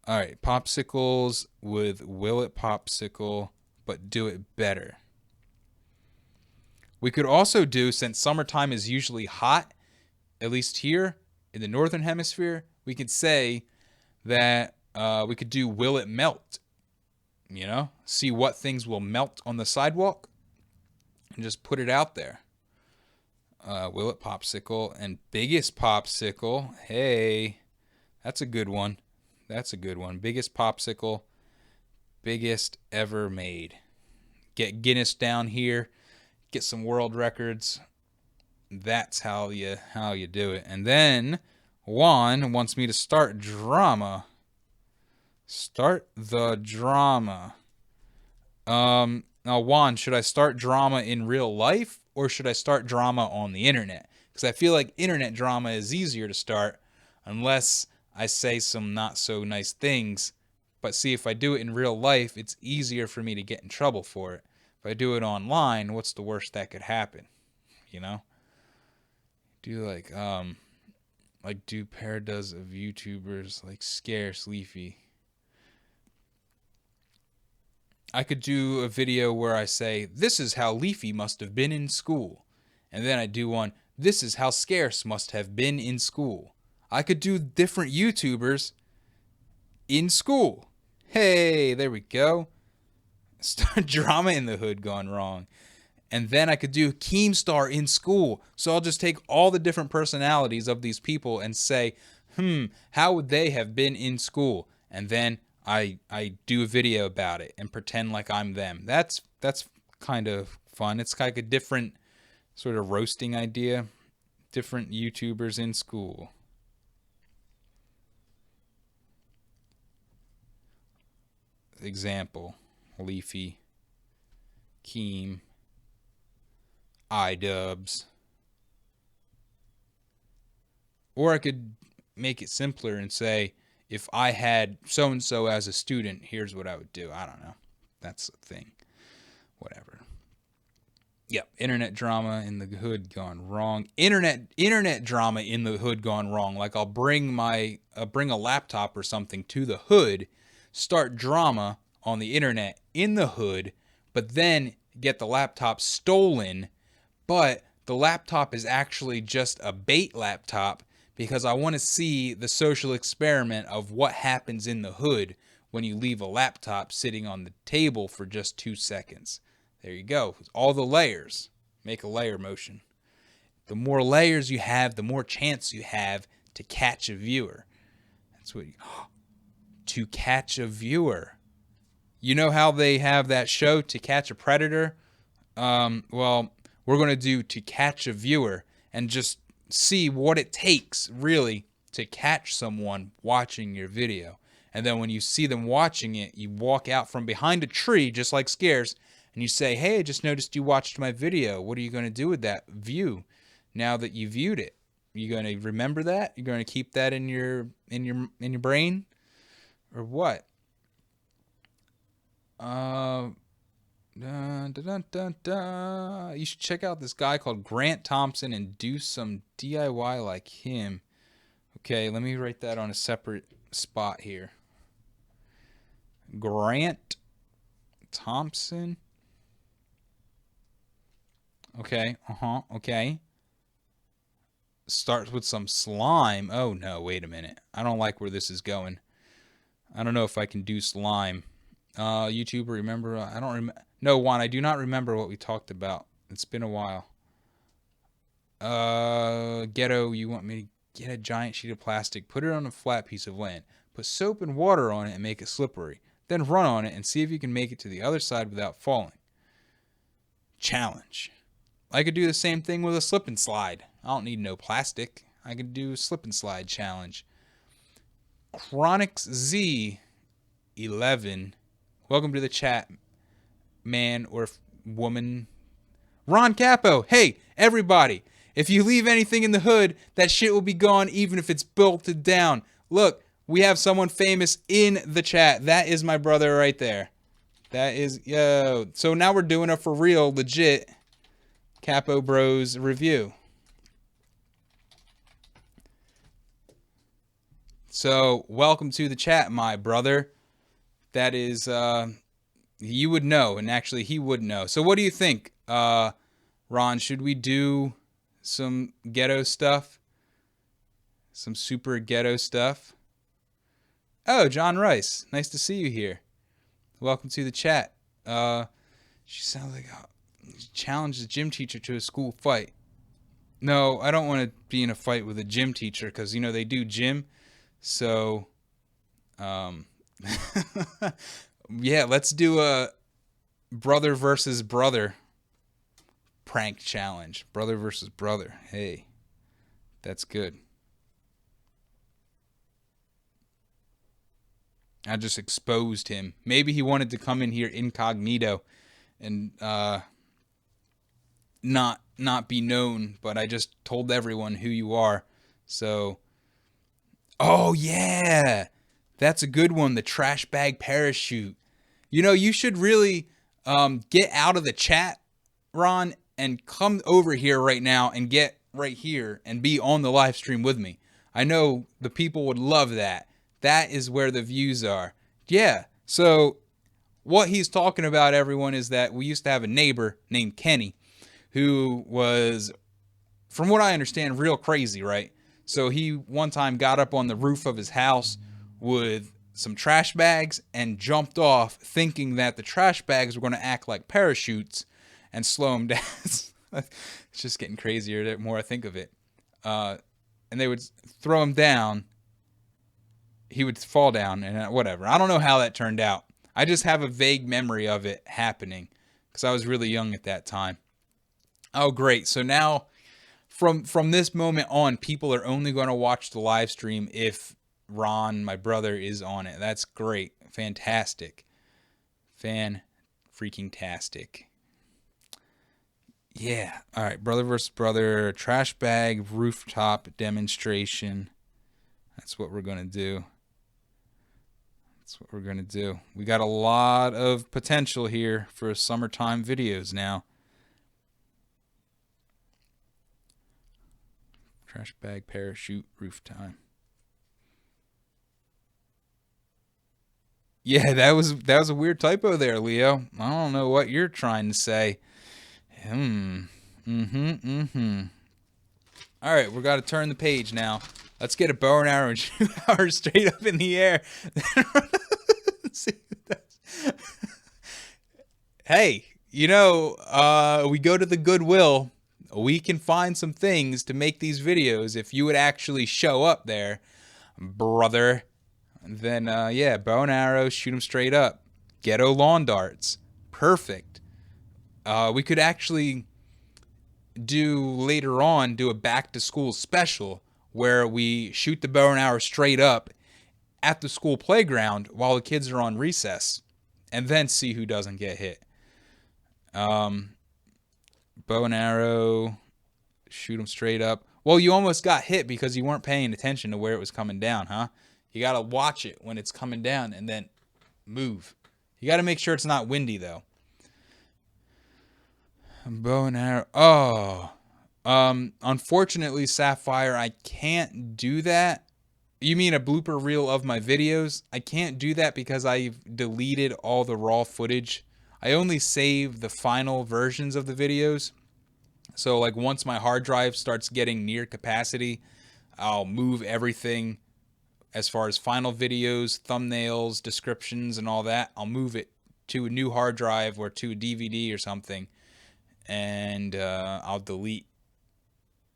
All right, popsicles with Will It Popsicle, but do it better. We could also do, since summertime is usually hot, at least here in the northern hemisphere, we could say that we could do Will It Melt? You know, see what things will melt on the sidewalk and just put it out there. Will It Popsicle and Biggest Popsicle. Hey, that's a good one. That's a good one. Biggest Popsicle, biggest ever made. Get Guinness down here. Get some world records. That's how you do it. And then Juan wants me to start drama. Start the drama. Now Juan, should I start drama in real life or should I start drama on the internet? Because I feel like internet drama is easier to start unless I say some not so nice things But see, if I do it in real life, it's easier for me to get in trouble for it. If I do it online, what's the worst that could happen? You know? Do do pair does of YouTubers like Scarce Leafy. I could do a video where I say, this is how Leafy must have been in school. And then I do one, this is how Scarce must have been in school. I could do different YouTubers in school. Hey, there we go. Start drama in the hood gone wrong. And then I could do Keemstar in school. So I'll just take all the different personalities of these people and say, how would they have been in school? And then I do a video about it and pretend like I'm them. That's kind of fun. It's like a different sort of roasting idea. Different YouTubers in school. Example, Leafy, Keem, iDubbbz. Or I could make it simpler and say, if I had so-and-so as a student, here's what I would do. I don't know. That's the thing. Whatever. Yep, internet drama in the hood gone wrong. Internet drama in the hood gone wrong. Like I'll bring a laptop or something to the hood, start drama on the internet in the hood, but then get the laptop stolen, but the laptop is actually just a bait laptop because I want to see the social experiment of what happens in the hood when you leave a laptop sitting on the table for just 2 seconds. There you go. All the layers. Make a layer motion. The more layers you have, the more chance you have to catch a viewer. That's what to catch a viewer. You know how they have that show, To Catch a Predator? Well, we're going to do To Catch a Viewer and just see what it takes, really, to catch someone watching your video. And then when you see them watching it, you walk out from behind a tree, just like Scarce, and you say, hey, I just noticed you watched my video. What are you going to do with that view now that you viewed it? You going to remember that? You're going to keep that in your brain? Or what? You should check out this guy called Grant Thompson and do some DIY like him. Okay, let me write that on a separate spot here. Grant Thompson. Okay, okay. Starts with some slime. Oh no, wait a minute. I don't like where this is going. I don't know if I can do slime. YouTuber, remember? I don't remember. No, Juan, I do not remember what we talked about. It's been a while. Ghetto, you want me to get a giant sheet of plastic, put it on a flat piece of land, put soap and water on it and make it slippery. Then run on it and see if you can make it to the other side without falling. Challenge. I could do the same thing with a slip and slide. I don't need no plastic. I could do a slip and slide challenge. Chronix Z 11. Welcome to the chat, man or woman. Ron Capo. Hey, everybody. If you leave anything in the hood, that shit will be gone even if it's bolted down. Look, we have someone famous in the chat. That is my brother right there. That is, yo. So now we're doing a for real, legit Capo Bros review. So, welcome to the chat, my brother. That is, you would know, and actually he would know. So what do you think, Ron? Should we do some ghetto stuff? Some super ghetto stuff? Oh, John Rice. Nice to see you here. Welcome to the chat. She sounds like challenged a gym teacher to a school fight. No, I don't want to be in a fight with a gym teacher because, you know, they do gym. So, yeah, let's do a brother versus brother prank challenge. Brother versus brother. Hey, that's good. I just exposed him. Maybe he wanted to come in here incognito and not be known, but I just told everyone who you are. So, oh yeah, That's a good one. The trash bag parachute. You know, you should really get out of the chat, Ron, and come over here right now and get right here and be on the live stream with me. I know the people would love that. That is where the views are. Yeah. So what he's talking about, everyone, is that we used to have a neighbor named Kenny who was, from what I understand, real crazy, right? So he one time got up on the roof of his house with some trash bags and jumped off thinking that the trash bags were going to act like parachutes and slow him down. It's just getting crazier the more I think of it. And they would throw him down. He would fall down and whatever. I don't know how that turned out. I just have a vague memory of it happening because I was really young at that time. Oh, great. So now from this moment on, people are only going to watch the live stream if Ron, my brother, is on it. That's great. Fantastic. Fan-freaking-tastic. Yeah. All right. Brother versus brother. Trash bag rooftop demonstration. That's what we're going to do. That's what we're going to do. We got a lot of potential here for summertime videos now. Trash bag parachute roof time. Yeah, that was a weird typo there, Leo. I don't know what you're trying to say. All right, we got to turn the page now. Let's get a bow and arrow and shoot ours straight up in the air. Hey, you know, we go to the Goodwill. We can find some things to make these videos if you would actually show up there, brother. Then, yeah, bow and arrow, shoot them straight up. Ghetto lawn darts. Perfect. We could actually later on do a back to school special where we shoot the bow and arrow straight up at the school playground while the kids are on recess and then see who doesn't get hit. Bow and arrow, shoot them straight up. Well, you almost got hit because you weren't paying attention to where it was coming down, huh? You got to watch it when it's coming down and then move. You got to make sure it's not windy, though. Bow and arrow. Oh. Unfortunately, Sapphire, I can't do that. You mean a blooper reel of my videos? I can't do that because I've deleted all the raw footage. I only save the final versions of the videos. So, like, once my hard drive starts getting near capacity, I'll move everything. As far as final videos, thumbnails, descriptions, and all that, I'll move it to a new hard drive or to a DVD or something, and I'll delete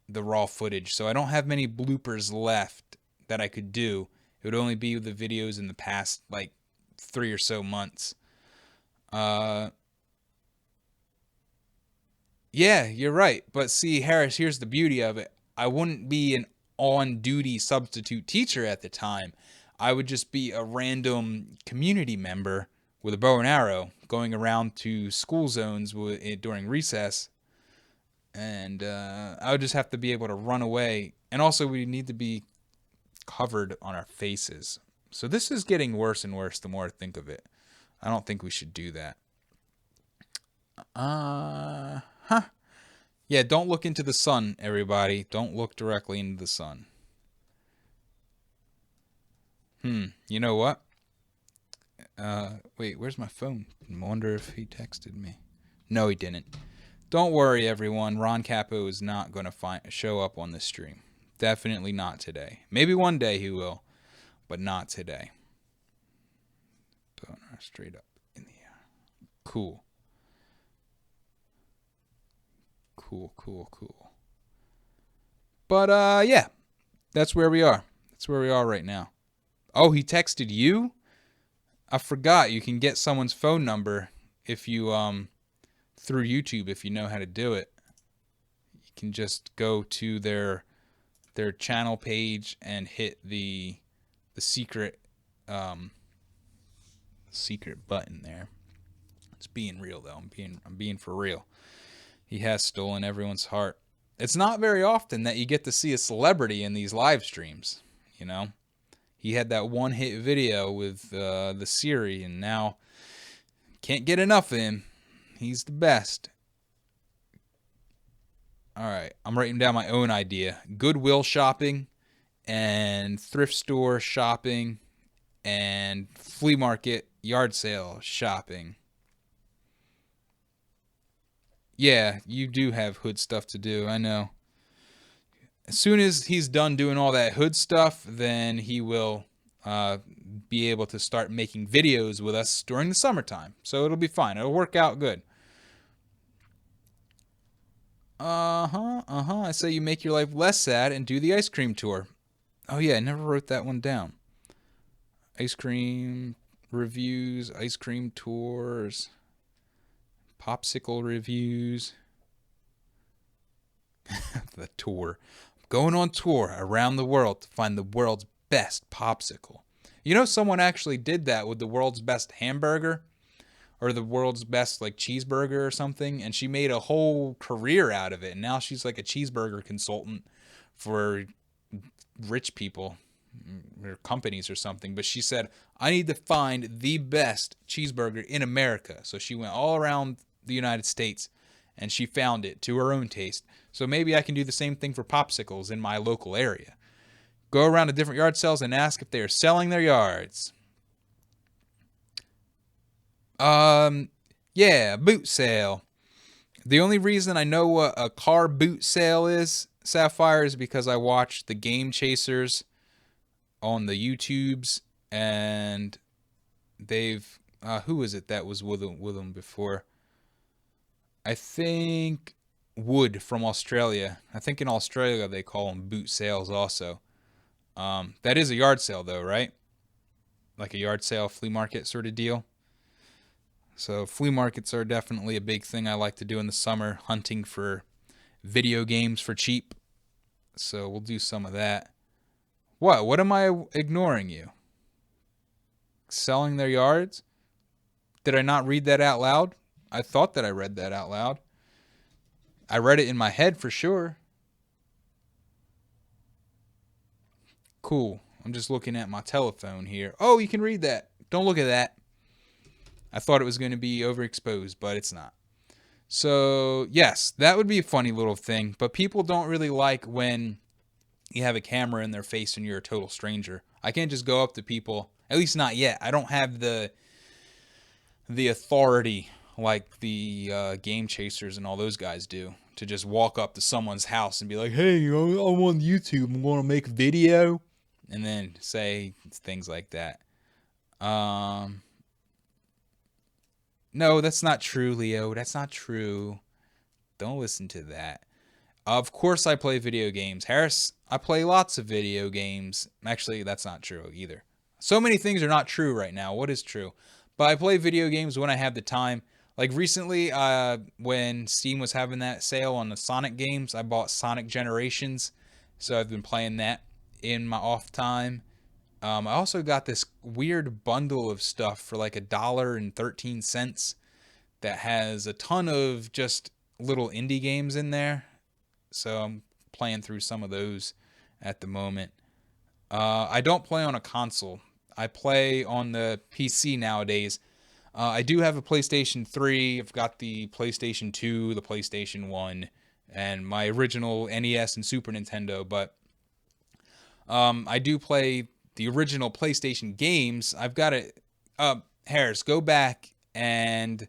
the raw footage. So I don't have many bloopers left that I could do. It would only be the videos in the past, like, 3 or so months. Yeah, you're right. But see, Harris, here's the beauty of it. I wouldn't be an on-duty substitute teacher at the time. I would just be a random community member with a bow and arrow going around to school zones during recess, and I would just have to be able to run away. And also, we need to be covered on our faces. So this is getting worse and worse the more I think of it. I don't think we should do that. Yeah, don't look into the sun, everybody. Don't look directly into the sun. You know what? Wait, where's my phone? I wonder if he texted me. No, he didn't. Don't worry, everyone. Ron Capo is not going to show up on this stream. Definitely not today. Maybe one day he will, but not today. Boner straight up in the air. Cool. Cool. But, yeah. That's where we are. That's where we are right now. Oh, he texted you? I forgot. You can get someone's phone number if you, through YouTube, if you know how to do it. You can just go to their channel page and hit the secret, secret button there. It's being real, though. I'm being for real. He has stolen everyone's heart. It's not very often that you get to see a celebrity in these live streams, you know? He had that one hit video with the Siri, and now can't get enough of him. He's the best. All right, I'm writing down my own idea. Goodwill shopping and thrift store shopping and flea market yard sale shopping. Yeah, you do have hood stuff to do, I know. As soon as he's done doing all that hood stuff, then he will be able to start making videos with us during the summertime. So it'll be fine. It'll work out good. I say you make your life less sad and do the ice cream tour. Oh yeah, I never wrote that one down. Ice cream reviews, ice cream tours, popsicle reviews. The tour. Going on tour around the world to find the world's best popsicle. You know, someone actually did that with the world's best hamburger or the world's best like cheeseburger or something, and she made a whole career out of it. And now she's like a cheeseburger consultant for rich people or companies or something. But she said, I need to find the best cheeseburger in America. So she went all around the United States and she found it to her own taste. So maybe I can do the same thing for popsicles in my local area. Go around to different yard sales and ask if they are selling their yards. Yeah, boot sale. The only reason I know what a car boot sale is, Sapphire, is because I watched the Game Chasers on the YouTubes, and they've who is it that was with them before? I think Wood from Australia. I think in Australia they call them boot sales also. That is a yard sale though, right? Like a yard sale, flea market sort of deal. So flea markets are definitely a big thing I like to do in the summer, hunting for video games for cheap. So we'll do some of that. What am I ignoring you? Selling their yards? Did I not read that out loud? I thought that I read that out loud. I read it in my head for sure. Cool. I'm just looking at my telephone here. Oh, you can read that. Don't look at that. I thought it was going to be overexposed, but it's not. So, yes, that would be a funny little thing. But people don't really like when you have a camera in their face and you're a total stranger. I can't just go up to people. At least not yet. I don't have the authority like the Game Chasers and all those guys do to just walk up to someone's house and be like, hey, I'm on YouTube. I'm going to make a video. And then say things like that. No, that's not true, Leo. That's not true. Don't listen to that. Of course I play video games. Harris, I play lots of video games. Actually, that's not true either. So many things are not true right now. What is true? But I play video games when I have the time. Like recently, when Steam was having that sale on the Sonic games, I bought Sonic Generations. So I've been playing that in my off time. I also got this weird bundle of stuff for like $1.13 that has a ton of just little indie games in there. So I'm playing through some of those at the moment. I don't play on a console. I play on the PC nowadays. I do have a PlayStation 3. I've got the PlayStation 2, the PlayStation 1, and my original NES and Super Nintendo. But I do play the original PlayStation games. I've got it. Harris, go back and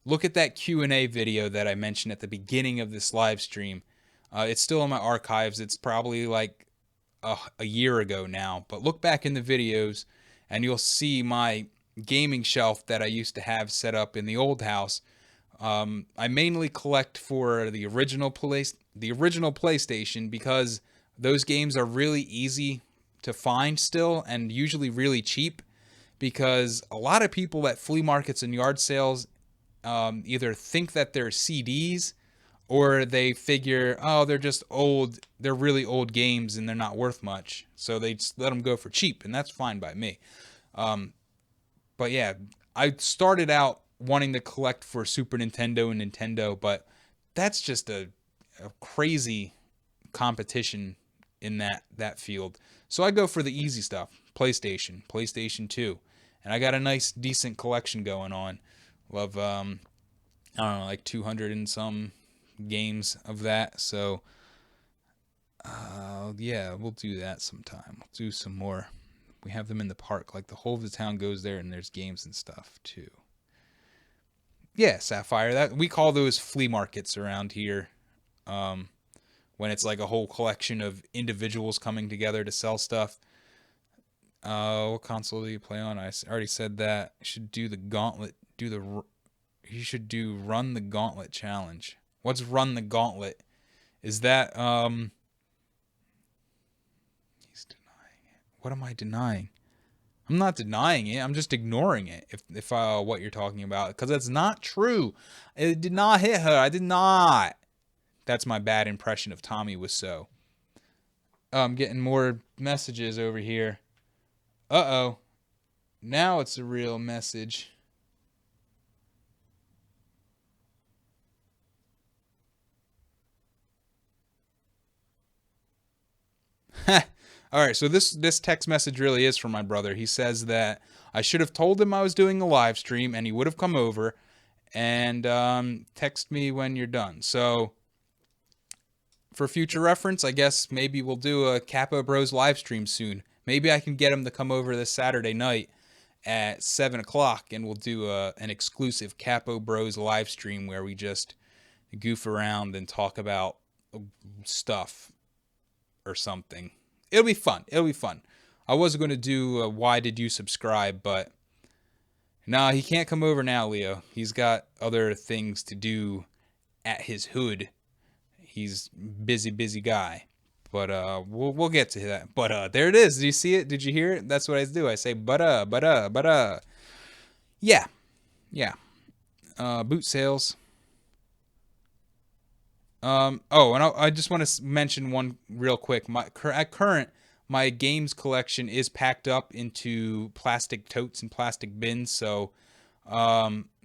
look at that Q&A video that I mentioned at the beginning of this live stream. It's still in my archives. It's probably like a year ago now. But look back in the videos and you'll see my gaming shelf that I used to have set up in the old house. I mainly collect for the original PlayStation because those games are really easy to find still and usually really cheap, because a lot of people at flea markets and yard sales either think that they're CDs or they figure, oh, they're just old, they're really old games and they're not worth much, so they just let them go for cheap, and that's fine by me. But yeah, I started out wanting to collect for Super Nintendo and Nintendo, but that's just a crazy competition in that field. So I go for the easy stuff. PlayStation 2. And I got a nice, decent collection going on. Love, I don't know, like 200 and some games of that. So, yeah, we'll do that sometime. We'll do some more. We have them in the park. Like, the whole of the town goes there, and there's games and stuff, too. Yeah, Sapphire. That we call those flea markets around here. When it's like a whole collection of individuals coming together to sell stuff. What console do you play on? I already said that. You should do the gauntlet. You should do Run the Gauntlet challenge. What's Run the Gauntlet? Is that He's denying it. What am I denying? I'm not denying it. I'm just ignoring it. If what you're talking about, because that's not true. It did not hit her. I did not. That's my bad impression of Tommy Wiseau. I'm getting more messages over here. Uh-oh. Now it's a real message. All right, so this text message really is from my brother. He says that I should have told him I was doing a live stream and he would have come over and text me when you're done. So for future reference, I guess maybe we'll do a Capo Bros live stream soon. Maybe I can get him to come over this Saturday night at 7 o'clock and we'll do an exclusive Capo Bros live stream where we just goof around and talk about stuff or something. It'll be fun. It'll be fun. I was going to do why did you subscribe, but nah, he can't come over now, Leo. He's got other things to do at his hood. He's busy guy. But we'll get to that. But there it is. Do you see it? Did you hear it? That's what I do. I say but yeah. Boot sales. Oh, and I just want to mention one real quick. At current, my games collection is packed up into plastic totes and plastic bins. So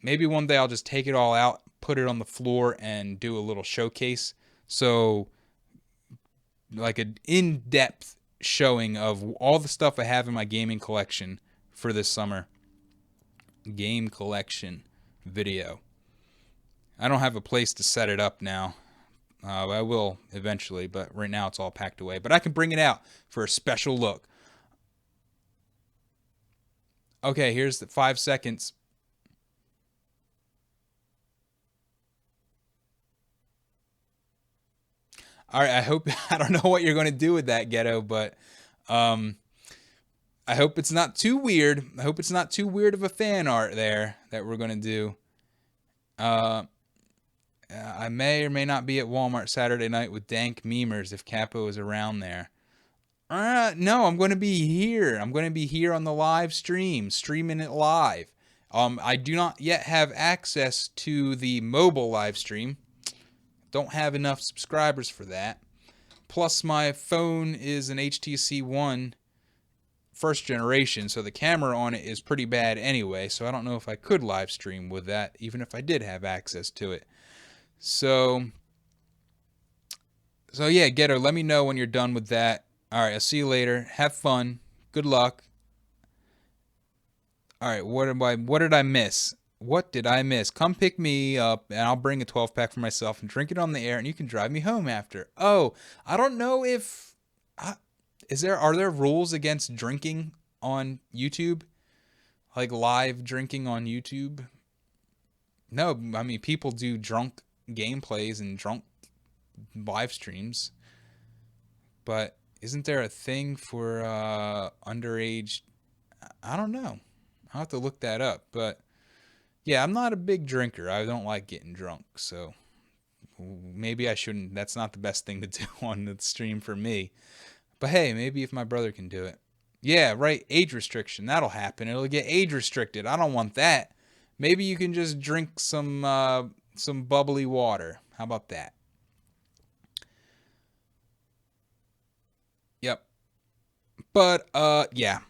maybe one day I'll just take it all out, put it on the floor, and do a little showcase. So like an in-depth showing of all the stuff I have in my gaming collection for this summer. Game collection video. I don't have a place to set it up now. I will eventually, but right now it's all packed away. But I can bring it out for a special look. Okay, here's the 5 seconds. All right, I don't know what you're going to do with that, Ghetto, but I hope it's not too weird. I hope it's not too weird of a fan art there that we're going to do. I may or may not be at Walmart Saturday night with dank memers if Capo is around there. No, I'm going to be here. I'm going to be here on the live stream, streaming it live. I do not yet have access to the mobile live stream. Don't have enough subscribers for that. Plus, my phone is an HTC One first generation, so the camera on it is pretty bad anyway, so I don't know if I could live stream with that, even if I did have access to it. So yeah, Getter, let me know when you're done with that. All right, I'll see you later. Have fun. Good luck. All right, what did I miss? What did I miss? Come pick me up, and I'll bring a 12-pack for myself and drink it on the air, and you can drive me home after. Oh, I don't know if... are there rules against drinking on YouTube? Like live drinking on YouTube? No, I mean, people do drunk gameplays and drunk live streams. But isn't there a thing for underage? I don't know. I'll have to look that up. But yeah, I'm not a big drinker. I don't like getting drunk. So maybe I shouldn't. That's not the best thing to do on the stream for me. But hey, maybe if my brother can do it. Yeah, right. Age restriction. That'll happen. It'll get age restricted. I don't want that. Maybe you can just drink some bubbly water. How about that? Yep. But yeah.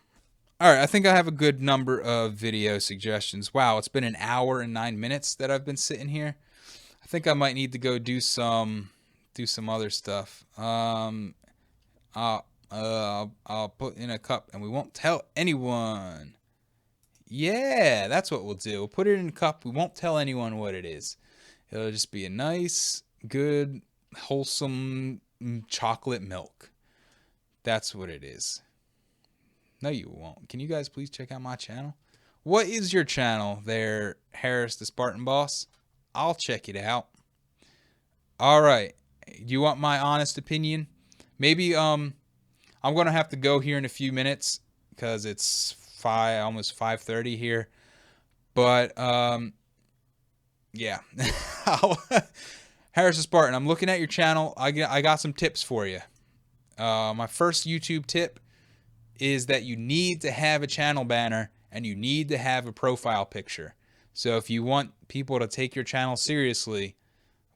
All right, I think I have a good number of video suggestions. Wow, it's been an hour and 9 minutes that I've been sitting here. I think I might need to go do some other stuff. I'll put in a cup and we won't tell anyone. Yeah, that's what we'll do. We'll put it in a cup. We won't tell anyone what it is. It'll just be a nice, good, wholesome chocolate milk. That's what it is. No, you won't. Can you guys please check out my channel? What is your channel there, Harris the Spartan Boss? I'll check it out. All right. Do you want my honest opinion? Maybe I'm going to have to go here in a few minutes because it's almost 5:30 here. But yeah. Harris the Spartan, I'm looking at your channel. I got some tips for you. My first YouTube tip is that you need to have a channel banner and you need to have a profile picture. So if you want people to take your channel seriously,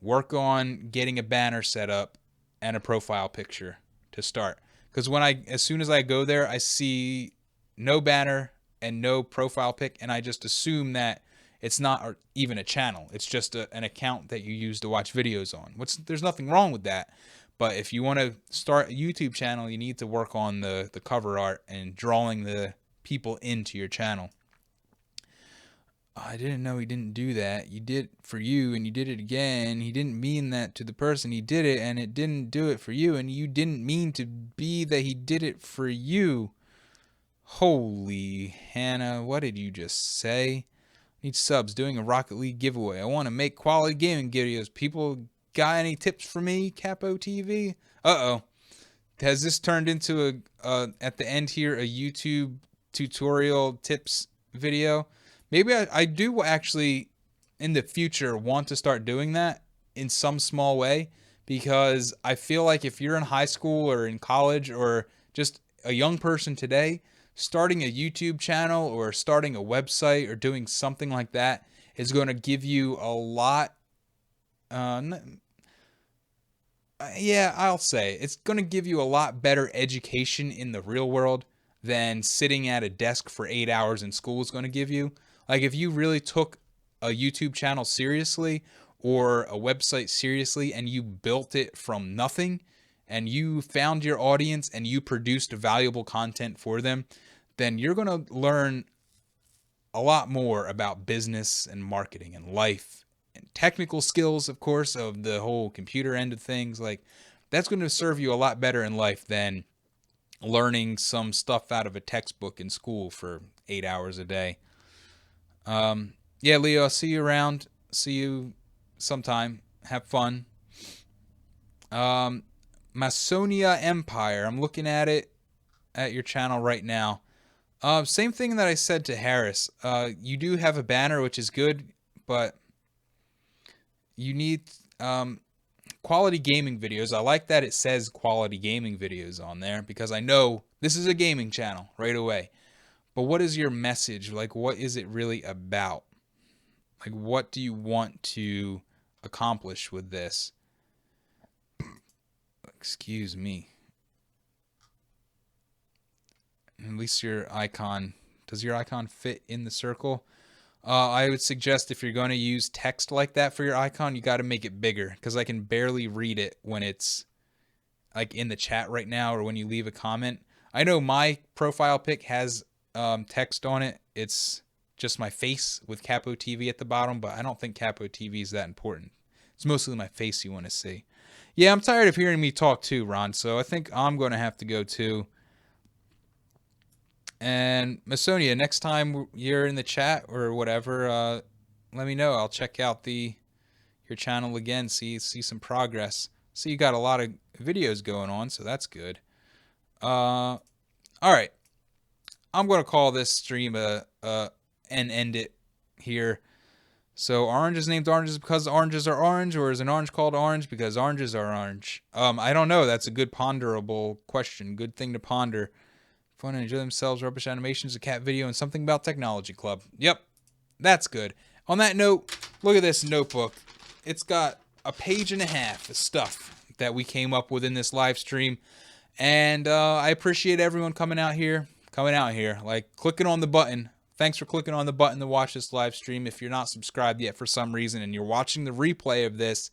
work on getting a banner set up and a profile picture to start. Because as soon as I go there, I see no banner and no profile pic, and I just assume that it's not even a channel. It's just an account that you use to watch videos on. There's nothing wrong with that. But if you want to start a YouTube channel, you need to work on the cover art and drawing the people into your channel. I didn't know he didn't do that. You did it for you and you did it again. He didn't mean that to the person he did it, and it didn't do it for you, and you didn't mean to be that he did it for you. Holy Hannah, what did you just say? Need subs, doing a Rocket League giveaway. I want to make quality gaming videos. People got any tips for me, Capo TV? Uh-oh. Has this turned into at the end here, a YouTube tutorial tips video? Maybe I do actually, in the future, want to start doing that in some small way, because I feel like if you're in high school or in college or just a young person today, starting a YouTube channel or starting a website or doing something like that is going to give you a lot. Yeah, I'll say it's going to give you a lot better education in the real world than sitting at a desk for 8 hours in school is going to give you. Like, if you really took a YouTube channel seriously or a website seriously and you built it from nothing and you found your audience and you produced valuable content for them, then you're going to learn a lot more about business and marketing and life and technical skills, of course, of the whole computer end of things. Like, that's going to serve you a lot better in life than learning some stuff out of a textbook in school for 8 hours a day. Yeah, Leo, I'll see you around. See you sometime. Have fun. Masonia Empire. I'm looking at it at your channel right now. Same thing that I said to Harris. You do have a banner, which is good, but you need quality gaming videos. I like that it says quality gaming videos on there, because I know this is a gaming channel right away. But what is your message? Like, what is it really about? Like, what do you want to accomplish with this? Excuse me. At least your icon. Does your icon fit in the circle? I would suggest if you're going to use text like that for your icon, you got to make it bigger, because I can barely read it when it's like in the chat right now or when you leave a comment. I know my profile pic has text on it. It's just my face with Capo TV at the bottom, but I don't think Capo TV is that important. It's mostly my face you want to see. Yeah, I'm tired of hearing me talk too, Ron, so I think I'm going to have to go too. And Masonia, next time you're in the chat or whatever, let me know. I'll check out your channel again, see some progress. See, you got a lot of videos going on, so that's good. All right. I'm going to call this stream and end it here. So, orange is named oranges because oranges are orange, or is an orange called orange because oranges are orange? I don't know. That's a good ponderable question. Good thing to ponder. Fun and enjoy themselves. Rubbish animations, a cat video, and something about technology club. Yep, that's good. On that note, look at this notebook. It's got a page and a half of stuff that we came up with in this live stream. And I appreciate everyone coming out here, like clicking on the button. Thanks for clicking on the button to watch this live stream. If you're not subscribed yet for some reason and you're watching the replay of this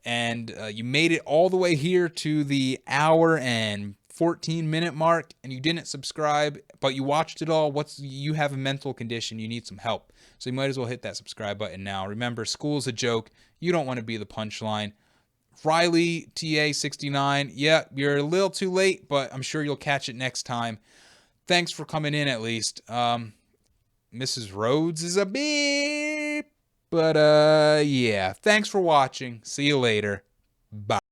and you made it all the way here to the hour and 14-minute mark and you didn't subscribe, but you watched it all, you have a mental condition, you need some help. So you might as well hit that subscribe button now. Remember, school's a joke. You don't want to be the punchline. Riley TA69, yeah, you're a little too late, but I'm sure you'll catch it next time. Thanks for coming in at least. Mrs. Rhodes is a beep. But yeah, thanks for watching. See you later. Bye.